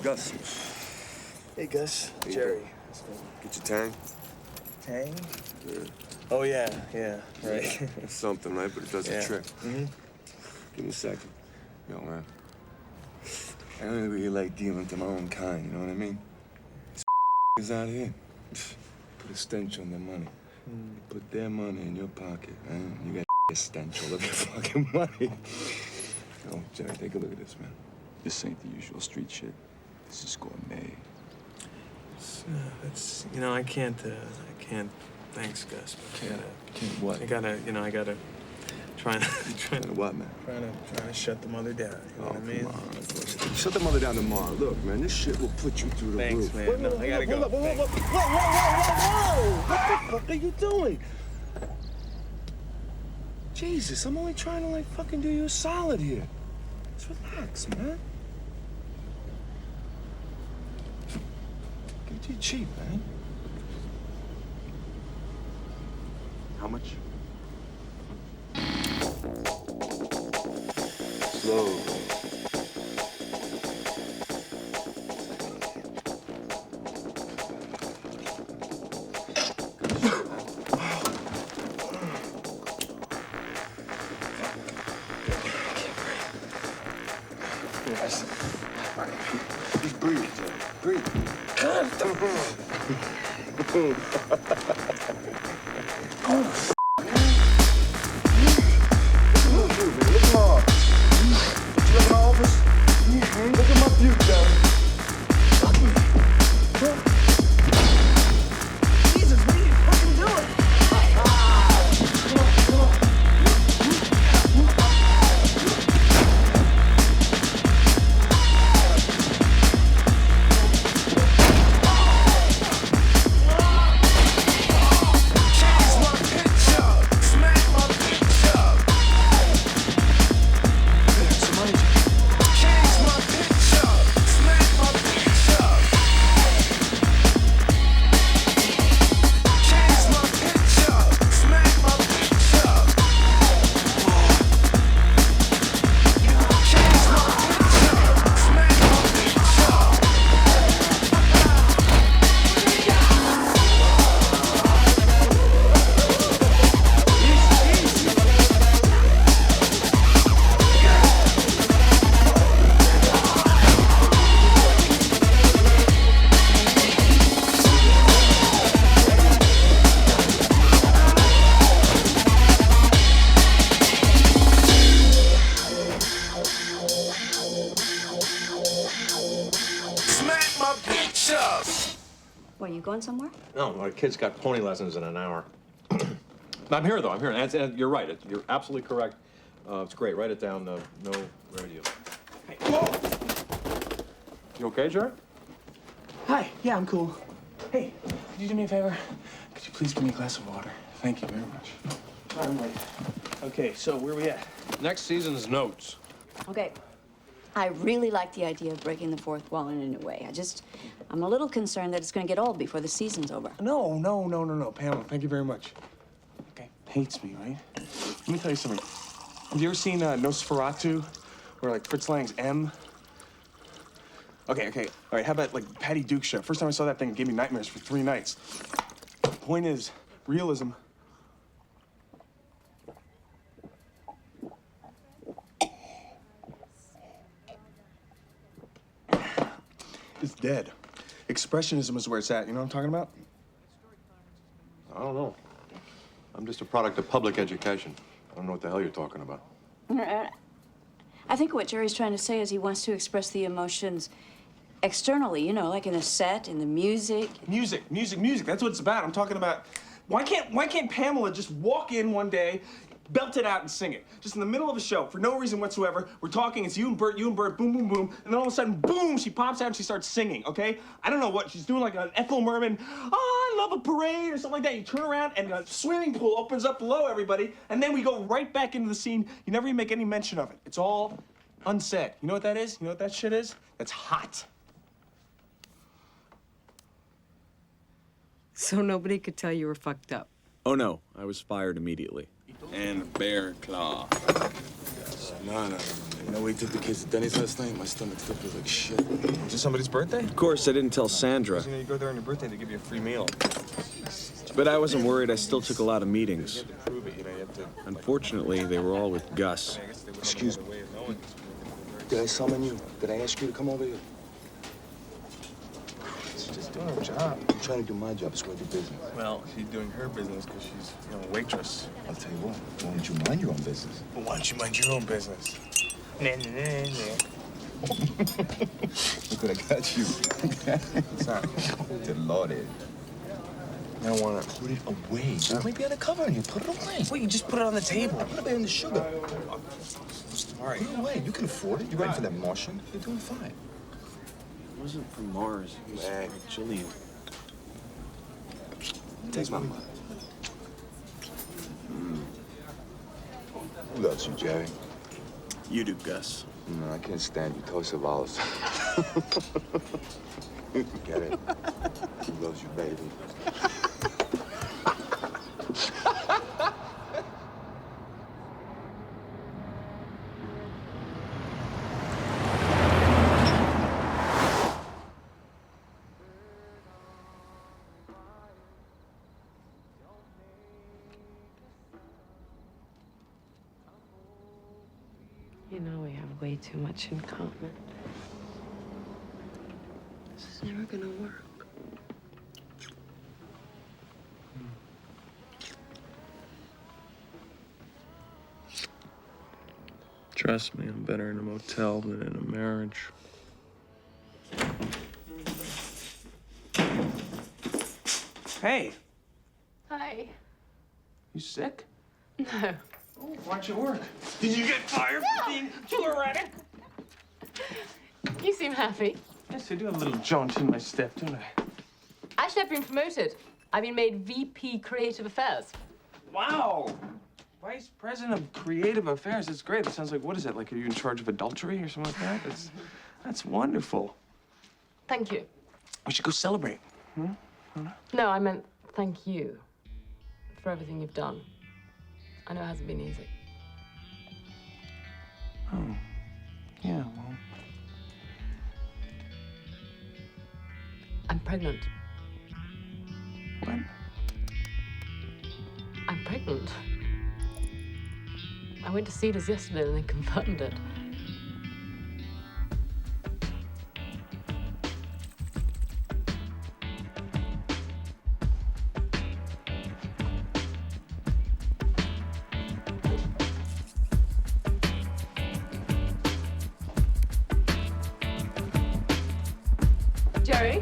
Gus. Hey, Gus. Jerry. Get your tang? Tang? Yeah. Oh, yeah, right. It's something, right? But it does a trick. Mm-hmm. Give me a second. Yo, man. I don't really like dealing with my own kind, you know what I mean? These is out here. Put a stench on their money. Put their money in your pocket, man. You got a stench all over your fucking money. Oh, Jerry, take a look at this, man. This ain't the usual street shit. This is gourmet. That's, you know, I can't, thanks, Gus. But Can't what? I gotta try to what, man? Trying to shut the mother down. You know what I mean? Shut the mother down tomorrow. Look, man, this shit will put you through the Thanks, roof. man. No, I gotta go. Whoa! What the fuck are you doing? Jesus, I'm only trying to, like, fucking do you a solid here. Just relax, man. Give it to you cheap, man. How much? Slow. Just breathe, Jerry. Breathe. Look at my view, Jerry. Jesus, what are you fucking doing? What, you going somewhere? No, my kid's got pony lessons in an hour. I'm here, though. I'm here. And you're right. You're absolutely correct. It's great. Write it down. No radio. Hey. Whoa! You okay, Jerry? Hi. Yeah, I'm cool. Hey, could you do me a favor? Could you please give me a glass of water? Thank you very much. I'm late. Okay, so where are we at? Next season's notes. Okay. I really like the idea of breaking the fourth wall in a new way. I'm a little concerned that it's going to get old before the season's over. No, Pamela, thank you very much. Okay, hates me, right? Let me tell you something. Have you ever seen Nosferatu, or like Fritz Lang's M? Okay. All right, how about like Patty Duke's show? First time I saw that thing, it gave me nightmares for 3 nights. Point is, realism. It's dead. Expressionism is where it's at. You know what I'm talking about? I don't know. I'm just a product of public education. I don't know what the hell you're talking about. I think what Jerry's trying to say is he wants to express the emotions externally, you know, like in a set, in the music. Music. That's what it's about. I'm talking about Why can't Pamela just walk in one day, belt it out and sing it? Just in the middle of a show, for no reason whatsoever. We're talking, it's you and Bert, boom, boom, boom. And then all of a sudden, boom, she pops out and she starts singing, okay? I don't know what, she's doing like an Ethel Merman, oh, I love a parade or something like that. You turn around and a swimming pool opens up below everybody, and then we go right back into the scene. You never even make any mention of it. It's all unsaid. You know what that is? You know what that shit is? That's hot. So nobody could tell you were fucked up. Oh no, I was fired immediately. And bear claw. No. You know, we took the kids to Denny's last night. My stomach still feels like shit. Is it somebody's birthday? Of course, I didn't tell Sandra. You know, you go there on your birthday, they give you a free meal. But I wasn't worried. I still took a lot of meetings. You have to prove it, you know, you have to... Unfortunately, they were all with Gus. Excuse me. Did I summon you? Did I ask you to come over here? She's just doing her job. I'm trying to do my job. It's going to do business. Well, she's doing her business because she's, you know, a waitress. I'll tell you what. Why don't you mind your own business? Well, why don't you mind your own business? Look what I got you. Sorry. Good Lord, Ed. I don't want it. Put it away. It might be on the cover on you. Put it away. Wait, you just put it on the table. Put it in the sugar. All right. Put it away. You can afford it. You're ready for that Martian. You're doing fine. It wasn't from Mars. It was from Jillian. Take my money. Who loves you, Jerry? You do, Gus. No, I can't stand you. Toast of olives. Get it? Who loves you, baby? You know we have way too much in common. This is never gonna work. Trust me, I'm better in a motel than in a marriage. Hey, Hi. you sick? No. Oh, why'd you work? Did you get fired for being phlegmatic? You seem happy. Yes, I do have a little jaunt in my step, don't I? Actually, I've been promoted. I've been made VP Creative Affairs. Wow! Vice President of Creative Affairs. That's great. That sounds like, what is it? Like, are you in charge of adultery or something like that? That's wonderful. Thank you. We should go celebrate. No, I meant thank you for everything you've done. I know it hasn't been easy. Oh, yeah, well. I'm pregnant. What? I'm pregnant. I went to Cedars yesterday and they confirmed it. Jerry?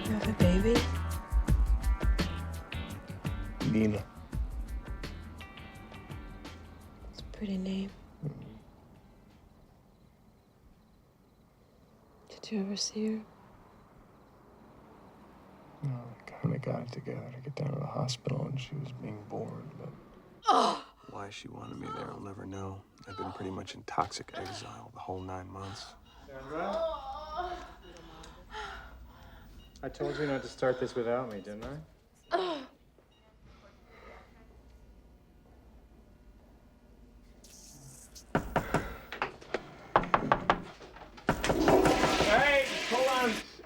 You have a baby? Nina. It's a pretty name. Did you ever see her? No, I kind of got it together to get down to the hospital, and she was being bored, but... Why she wanted me there, I'll never know. I've been pretty much in toxic exile the whole 9 months. Sandra? I told you not to start this without me, didn't I?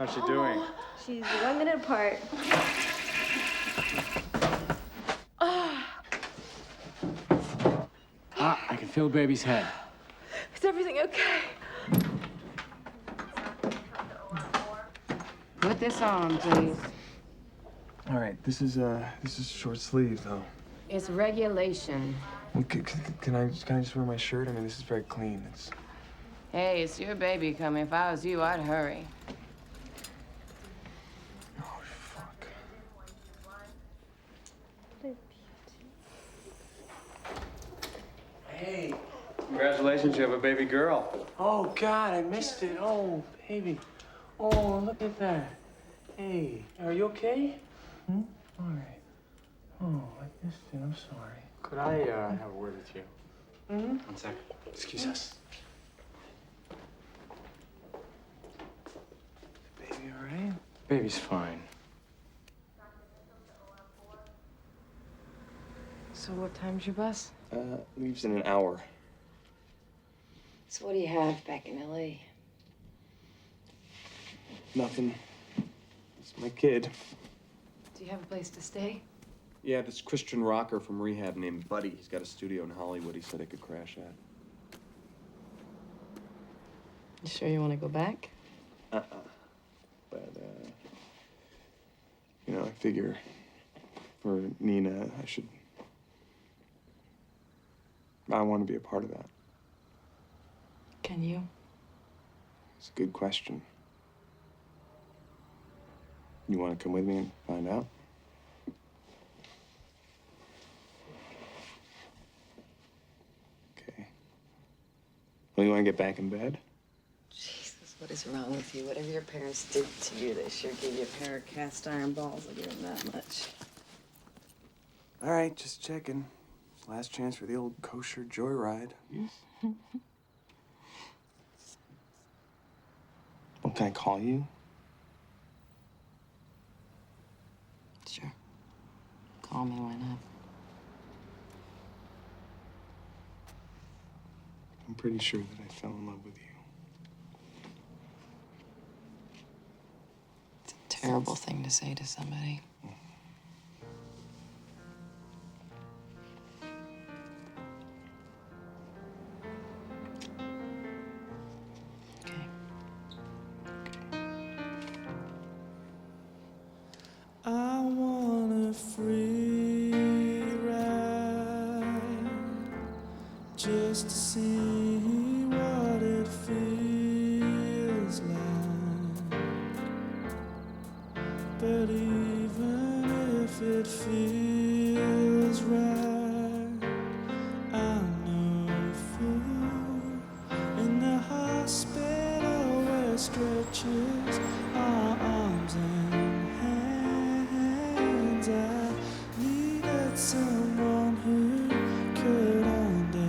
How's she doing? She's 1 minute apart. I can feel baby's head. Is everything okay? Put this on, please. All right, this is short sleeve though. It's regulation. Well, can I just wear my shirt? I mean, this is very clean. It's. Hey, it's your baby coming. If I was you, I'd hurry. Hey, congratulations, you have a baby girl. Oh, God, I missed it. Oh, baby. Oh, look at that. Hey, are you okay? Hmm? All right. Oh, I missed it. I'm sorry. Could I have a word with you? Mm-hmm. 1 second. Excuse us. Baby, all right? Baby's fine. So what time's your bus? Leaves in an hour. So what do you have back in LA? Nothing. It's my kid. Do you have a place to stay? Yeah, this Christian rocker from Rehab named Buddy. He's got a studio in Hollywood. He said I could crash at. You sure you want to go back? But, you know, I figure for Nina, I want to be a part of that. Can you? It's a good question. You want to come with me and find out? Okay. Well, you want to get back in bed? Jesus, what is wrong with you? Whatever your parents did to you, they sure gave you a pair of cast iron balls. I'll give them that much. All right, just checking. Last chance for the old kosher joyride. Well, can I call you? Sure. Call me, why not? I'm pretty sure that I fell in love with you. It's a terrible thing to say to somebody. I want a free ride just to see what it feels like. But even if it feels right, I'm no fool in the hospital where stretches our arms and hands. I needed someone who could understand.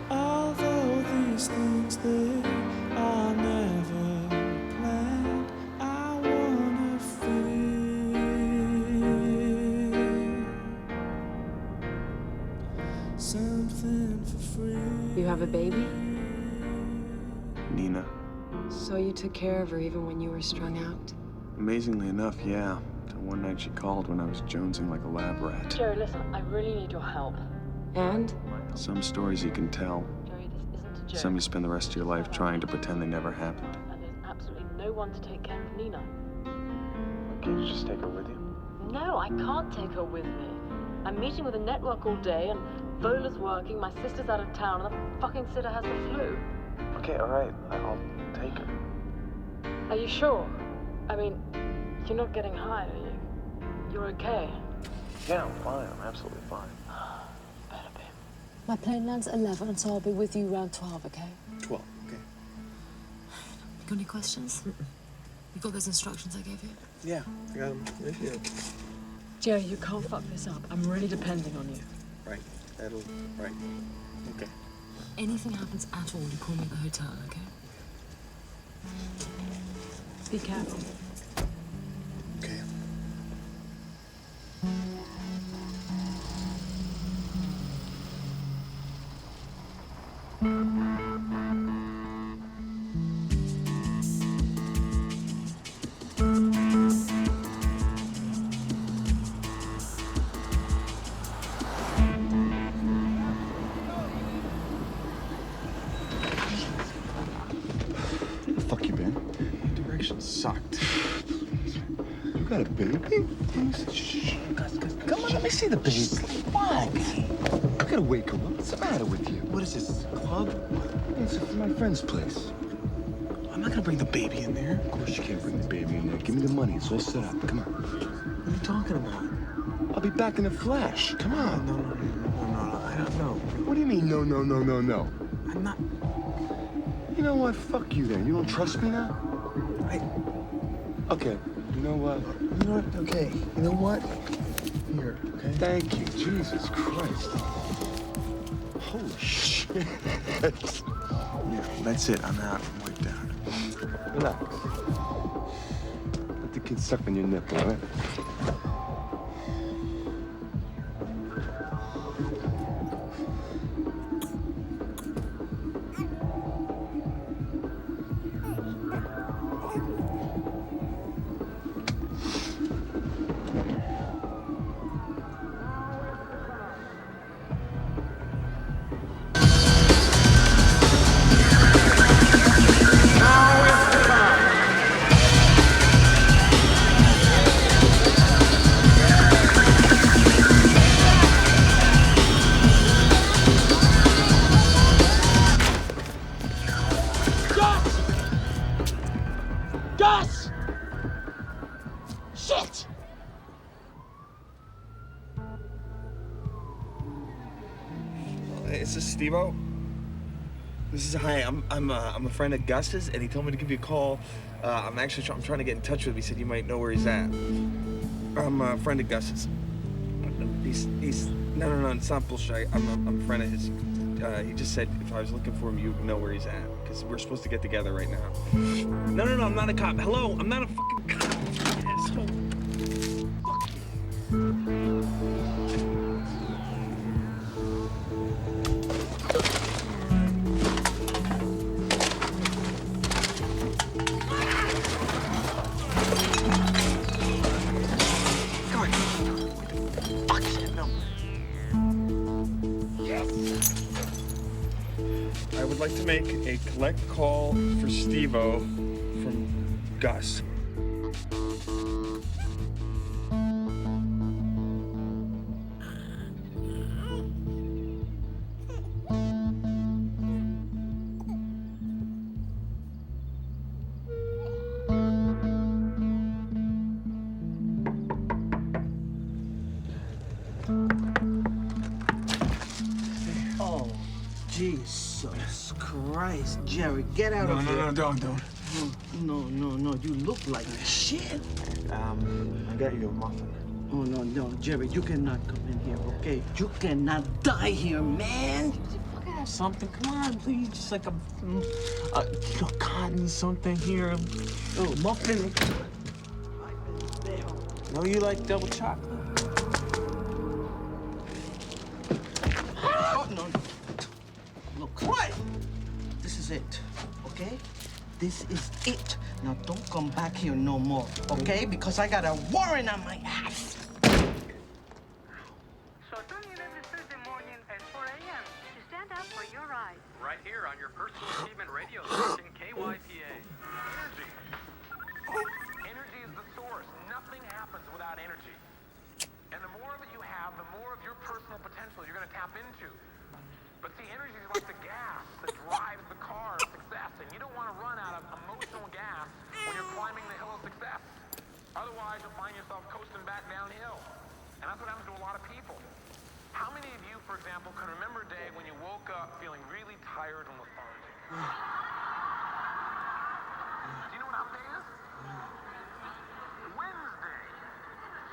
Although these things they are never planned, I wanna feel something for free. You have a baby? Nina. So you took care of her even when you were strung out? Amazingly enough, yeah. Till one night she called when I was jonesing like a lab rat. Jerry, listen, I really need your help. And? Some stories you can tell. Jerry, this isn't a joke. Some you spend the rest of your life trying to pretend they never happened. And there's absolutely no one to take care of Nina. Can't you just take her with you? No, I can't take her with me. I'm meeting with a network all day, and Vola's working, my sister's out of town, and the fucking sitter has the flu. Okay, all right. I'll take her. Are you sure? I mean, you're not getting high, are you? You're okay? Yeah, I'm fine. I'm absolutely fine. My plane lands at 11, so I'll be with you around 12, okay? 12, okay. You got any questions? You got those instructions I gave you? Yeah, I got them. Yeah. Jerry, you can't fuck this up. I'm really depending on you. Right. Right. Okay. Anything happens at all, you call me at the hotel, okay? Be careful. Okay. got a baby? Shh. Come on, let me see the baby. What? I gotta wake her up. What's the matter with you? What is this, a club? It's my friend's place. I'm not gonna bring the baby in there. Of course you can't bring the baby in there. Give me the money. It's all set up. Come on. What are you talking about? I'll be back in a flash. Come on. No, I don't know. What do you mean, no? I'm not. You know what? Fuck you then. You don't trust me now? Okay. You know what? You know what? Okay. You know what? Here, okay? Thank you. Jesus Christ. Holy shit. Yeah, that's it. I'm out. I'm wiped out. Relax. Let the kid suck on your nipple, all right? Gus! Shit! Is this Steve-O? Hi. I'm a friend of Gus's, and he told me to give you a call. I'm trying to get in touch with him. He said you might know where he's at. I'm a friend of Gus's. He's no, it's not bullshit. I'm a friend of his. He just said if I was looking for him, you'd know where he's at, because we're supposed to get together right now. No, I'm not a cop. Hello, I'm not a fucking cop. Asshole. Fuck you. I would like to make a collect call for Steve-O from Gus. Oh, Jesus Christ, Jerry, get out of here. No, don't. No, you look like shit. I got you a muffin. Oh, no, Jerry, you cannot come in here, okay? You cannot die here, man. Fucking have something. Come on, please. Just like a cotton something here. Oh, muffin. No, you like double chocolate. Oh, no. Look, what? This is it, okay? This is it. Now, don't come back here no more, okay? Because I got a warrant on my ass. So tune in every Thursday morning at 4 a.m. to stand up for your rights. Right here on your personal achievement radio station, KYPA. Energy. Energy is the source. Nothing happens without energy. And the more of it you have, the more of your personal potential you're going to tap into. But see, energy is like the gas that drives the car of success, and you don't want to run out of emotional gas when you're climbing the hill of success. Otherwise, you'll find yourself coasting back downhill. And that's what happens to a lot of people. How many of you, for example, can remember a day when you woke up feeling really tired and lethargic? Do you know what hump day is? Wednesday.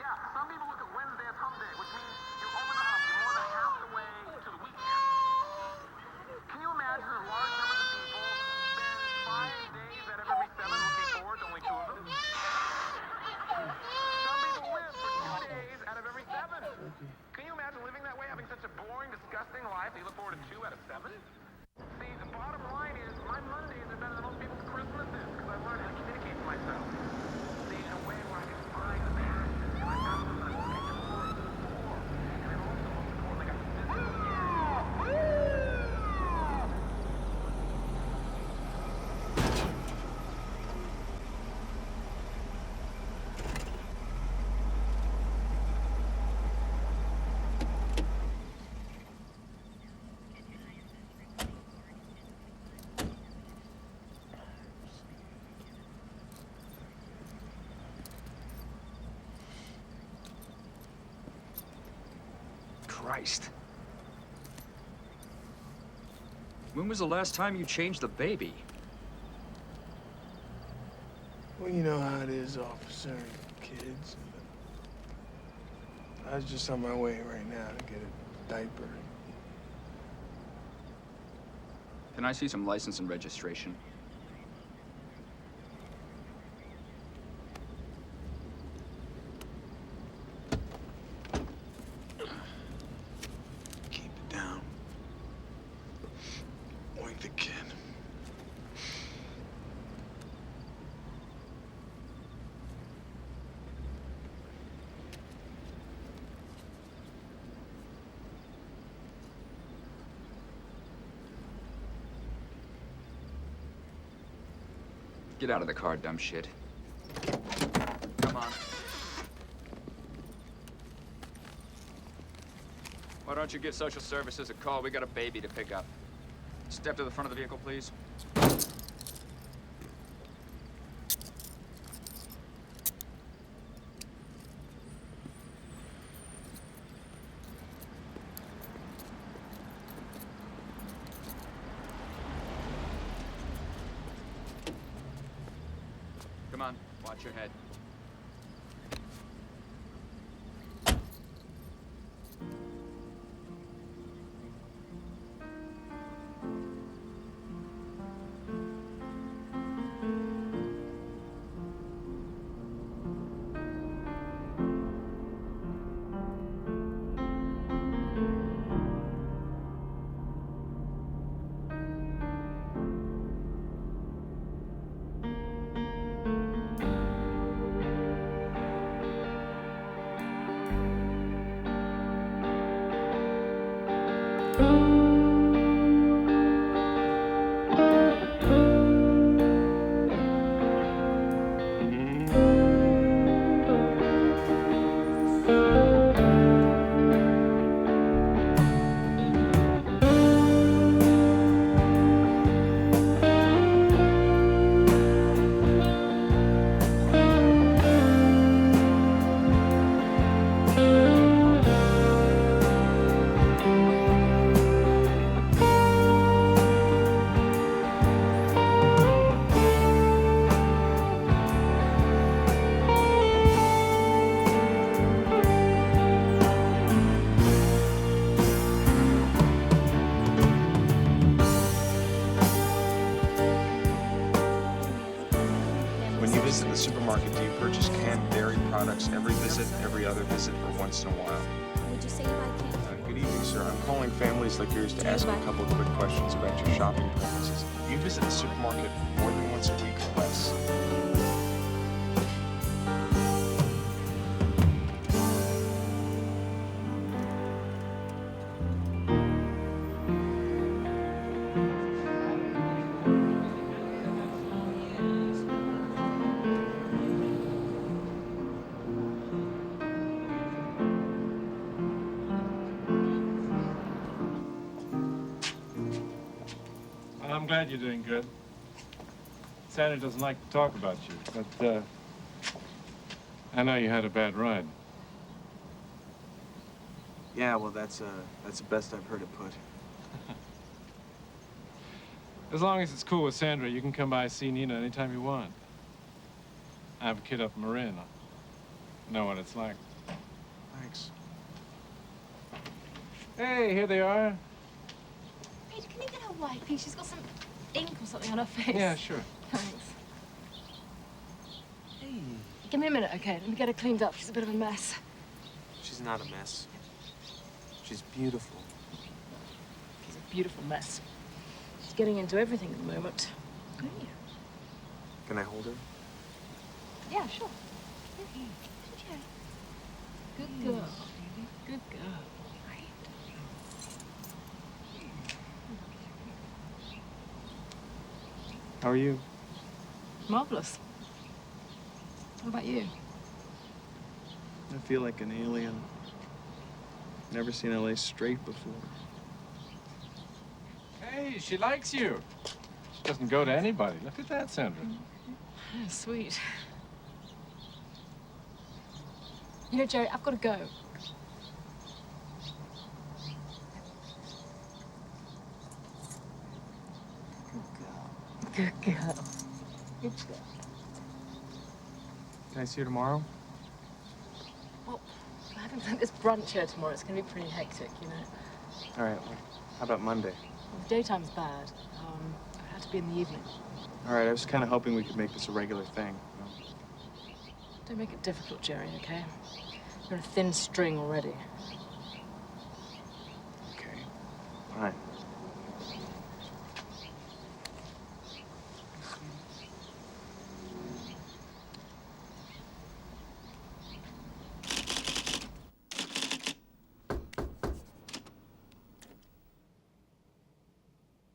Yeah, some people look at Wednesday as hump day, which means you're over the hump. You're more than half the way to the weekend. Can you imagine that large numbers of people spend 5 days out of every 7 looking forward to only 2 of them? Some people live for 2 days out of every 7. Can you imagine living that way, having such a boring, disgusting life that you look forward to 2 out of 7? See, the bottom line is my Mondays are better than most people's Christmases because I've learned how to communicate to myself. See, in a way where I can find the passion and I got something I'm looking forward to more. And then also, most importantly, I got Christ. When was the last time you changed the baby? Well, you know how it is, officer, kids. I was just on my way right now to get a diaper. Can I see some license and registration? Keep it down. Wake the kid. Get out of the car, dumb shit. Come on. Why don't you give social services a call? We got a baby to pick up. Step to the front of the vehicle, please. Come on, watch your head. When you visit the supermarket, do you purchase canned dairy products every visit, every other visit, or once in a while? Would you say you like candy? Good evening, sir. I'm calling families like yours to ask you a couple of quick questions about your shopping preferences. Do you visit the supermarket more than once a week or less? I'm glad you're doing good. Santa doesn't like to talk about you, but I know you had a bad ride. Yeah, well, that's the best I've heard it put. As long as it's cool with Sandra, you can come by and see Nina anytime you want. I have a kid up in Marin. I know what it's like. Thanks. Hey, here they are. Peter, can you get her white, please? She's got some ink or something on her face. Yeah, sure. Thanks. Hey. Give me a minute, okay? Let me get her cleaned up. She's a bit of a mess. She's not a mess. She's beautiful. She's a beautiful mess. She's getting into everything at the moment. Oh, yeah. Can I hold her? Yeah, sure. Okay. Good girl. Good girl. How are you? Marvelous. What about you? I feel like an alien. Never seen LA straight before. Hey, she likes you. She doesn't go to anybody. Look at that, Sandra. Oh, sweet. You know, Jerry, I've got to go. Good girl. Good girl. Can I see her tomorrow? Well, I haven't this brunch here tomorrow. It's going to be pretty hectic, you know. All right, well, how about Monday? Well, the daytime's bad. It would have to be in the evening. All right, I was kind of hoping we could make this a regular thing. You know? Don't make it difficult, Jerry, okay? You're on a thin string already. Okay, fine.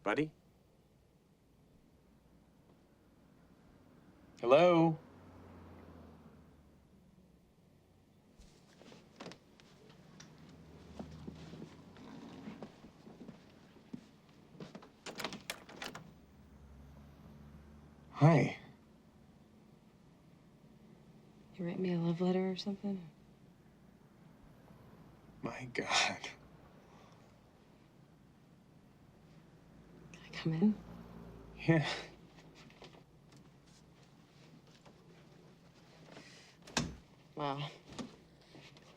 Buddy? Hello? Hi. You write me a love letter or something? My God. Can I come in? Yeah. Wow.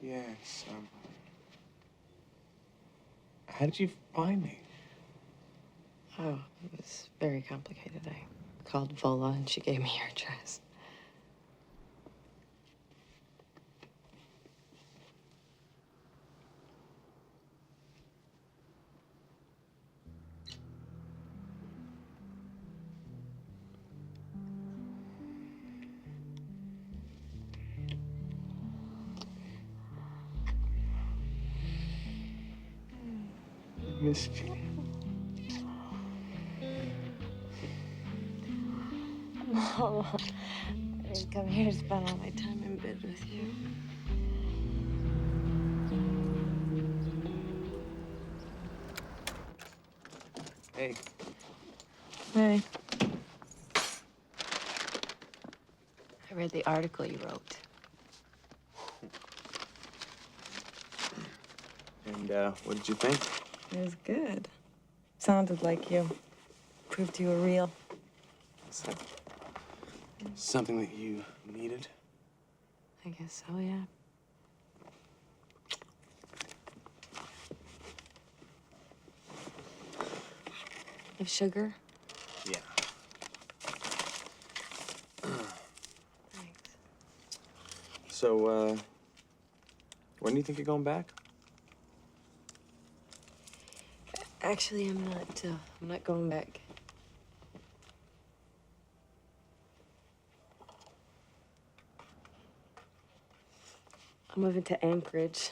Yes, how did you find me? Oh, it was very complicated. I called Vola and she gave me your address. I missed you. No. I didn't come here to spend all my time in bed with you. Hey. Hey. I read the article you wrote. And, what did you think? It was good. Sounded like you. Proved you were real. Is that something that you needed? I guess so, yeah. Have sugar? Yeah. Thanks. So, when do you think you're going back? Actually, I'm not going back. I'm moving to Anchorage.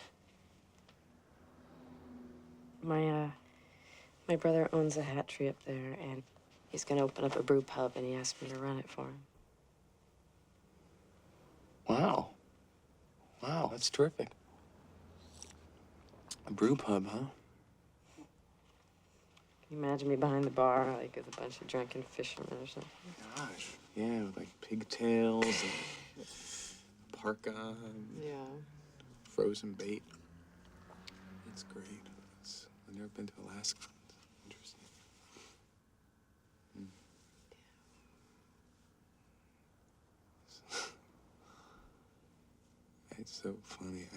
My brother owns a hatchery up there, and he's gonna open up a brew pub, and he asked me to run it for him. Wow. Wow, that's terrific. A brew pub, huh? Can you imagine me behind the bar, like with a bunch of drunken fishermen or something? Gosh, yeah, with like pigtails and parka and Yeah. frozen bait. That's great. I've never been to Alaska. It's interesting. It's so funny.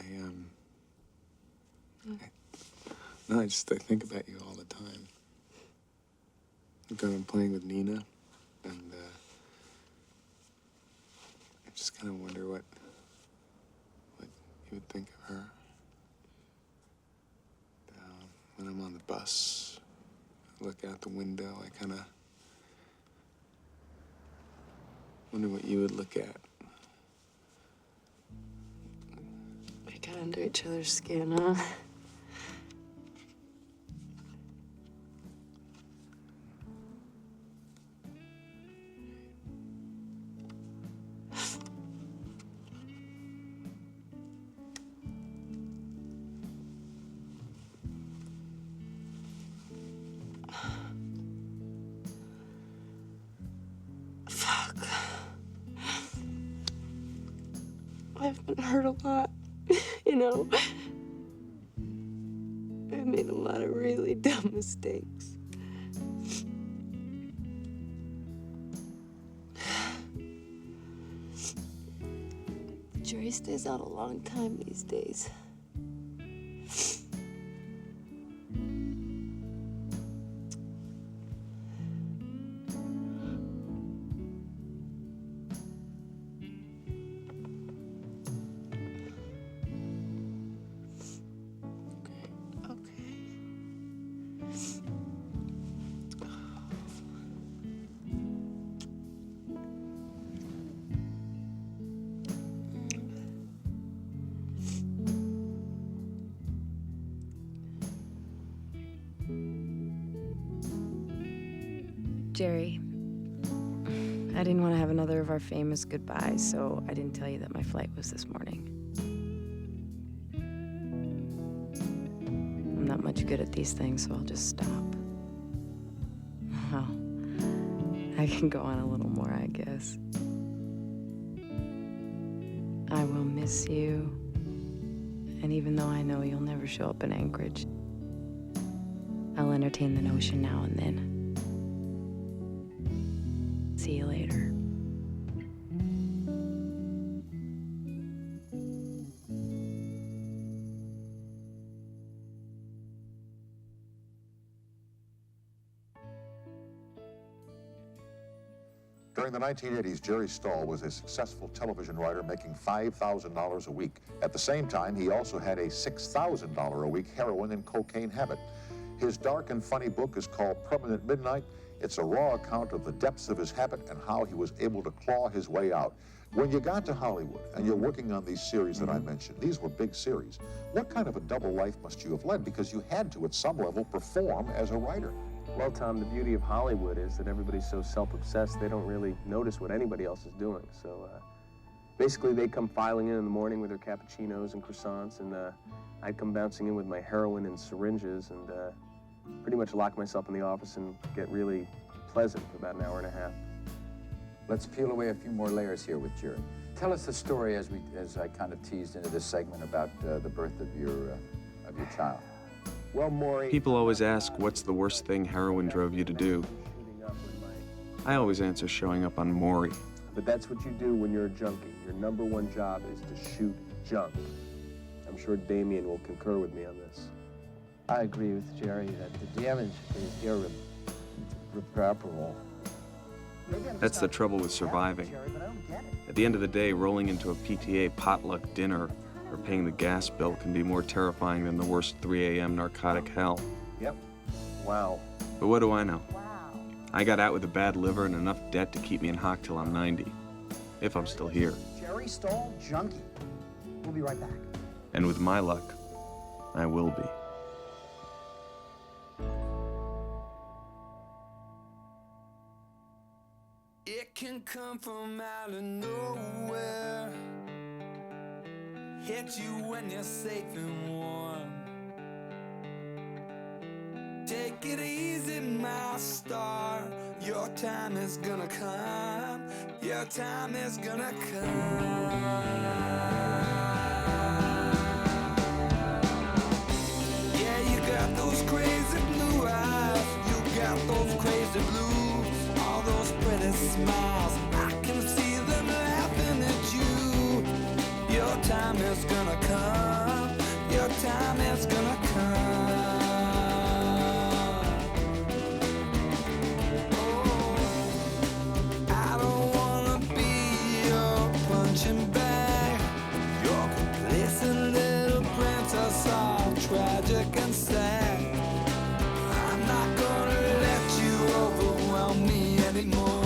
I think about you all the time. I'm playing with Nina, and I just kind of wonder what you would think of her. When I'm on the bus, I look out the window, I kind of wonder what you would look at. We got under each other's skin, huh? Fuck. I've been hurt a lot, you know? I've made a lot of really dumb mistakes. stays out a long time these days. Jerry, I didn't want to have another of our famous goodbyes, so I didn't tell you that my flight was this morning. I'm not much good at these things, so I'll just stop. Well, I can go on a little more, I guess. I will miss you, and even though I know you'll never show up in Anchorage, I'll entertain the notion now and then. See you later. During the 1980s, Jerry Stahl was a successful television writer making $5,000 a week. At the same time, he also had a $6,000 a week heroin and cocaine habit. His dark and funny book is called Permanent Midnight. It's a raw account of the depths of his habit and how he was able to claw his way out. When you got to Hollywood and you're working on these series that I mentioned, these were big series. What kind of a double life must you have led? Because you had to, at some level, perform as a writer. Well, Tom, the beauty of Hollywood is that everybody's so self-obsessed, they don't really notice what anybody else is doing. So basically, they come filing in the morning with their cappuccinos and croissants, and I'd come bouncing in with my heroin and syringes, and pretty much lock myself in the office and get really pleasant for about an hour and a half. Let's peel away a few more layers here with Jerry. Tell us the story as I kind of teased into this segment about the birth of your child. Well, Maury... People always ask, what's the worst thing heroin drove you to do? I always answer showing up on Maury. But that's what you do when you're a junkie. Your number one job is to shoot junk. I'm sure Damien will concur with me on this. I agree with Jerry that the damage is irreparable. That's the trouble with surviving. At the end of the day, rolling into a PTA potluck dinner or paying the gas bill can be more terrifying than the worst 3 a.m. narcotic hell. Yep. Wow. But what do I know? I got out with a bad liver and enough debt to keep me in hock till I'm 90. If I'm still here. Jerry Stahl, junkie. We'll be right back. And with my luck, I will be. It can come from out of nowhere, hit you when you're safe and warm. Take it easy, my star. Your time is gonna come. Your time is gonna come. Yeah, you got those crazy blue eyes. You got those crazy blues. All those pretty smiles. I can see them laughing at you. Your time is gonna come. Your time is gonna come. Tragic and sad. I'm not gonna let you overwhelm me anymore.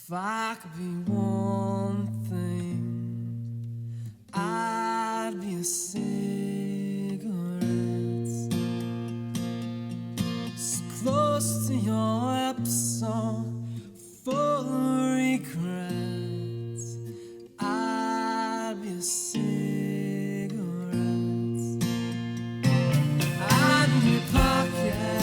If I could be one thing, I'd be a cigarette. So close to your lips, so full of regrets. I'd be a cigarette. I'd be pockets.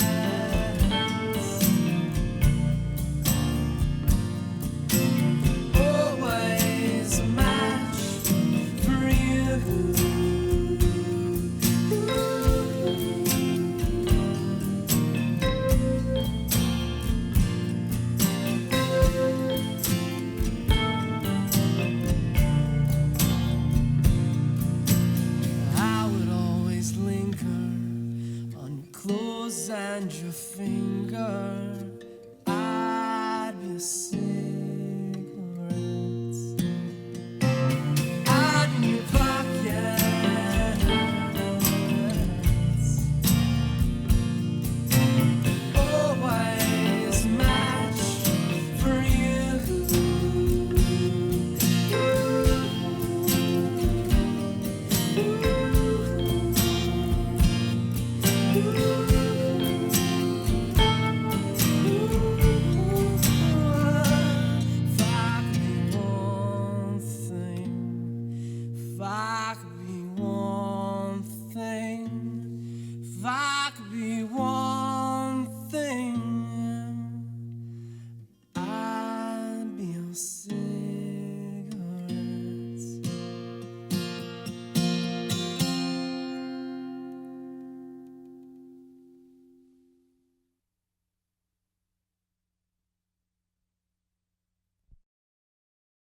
Always a match for you. I would always linger on your clothes and your finger. I'd be a cigarette. I'd be your pockets. Always a match for you. If I could be one thing, if I could be one thing, if I could be one thing, I'd be a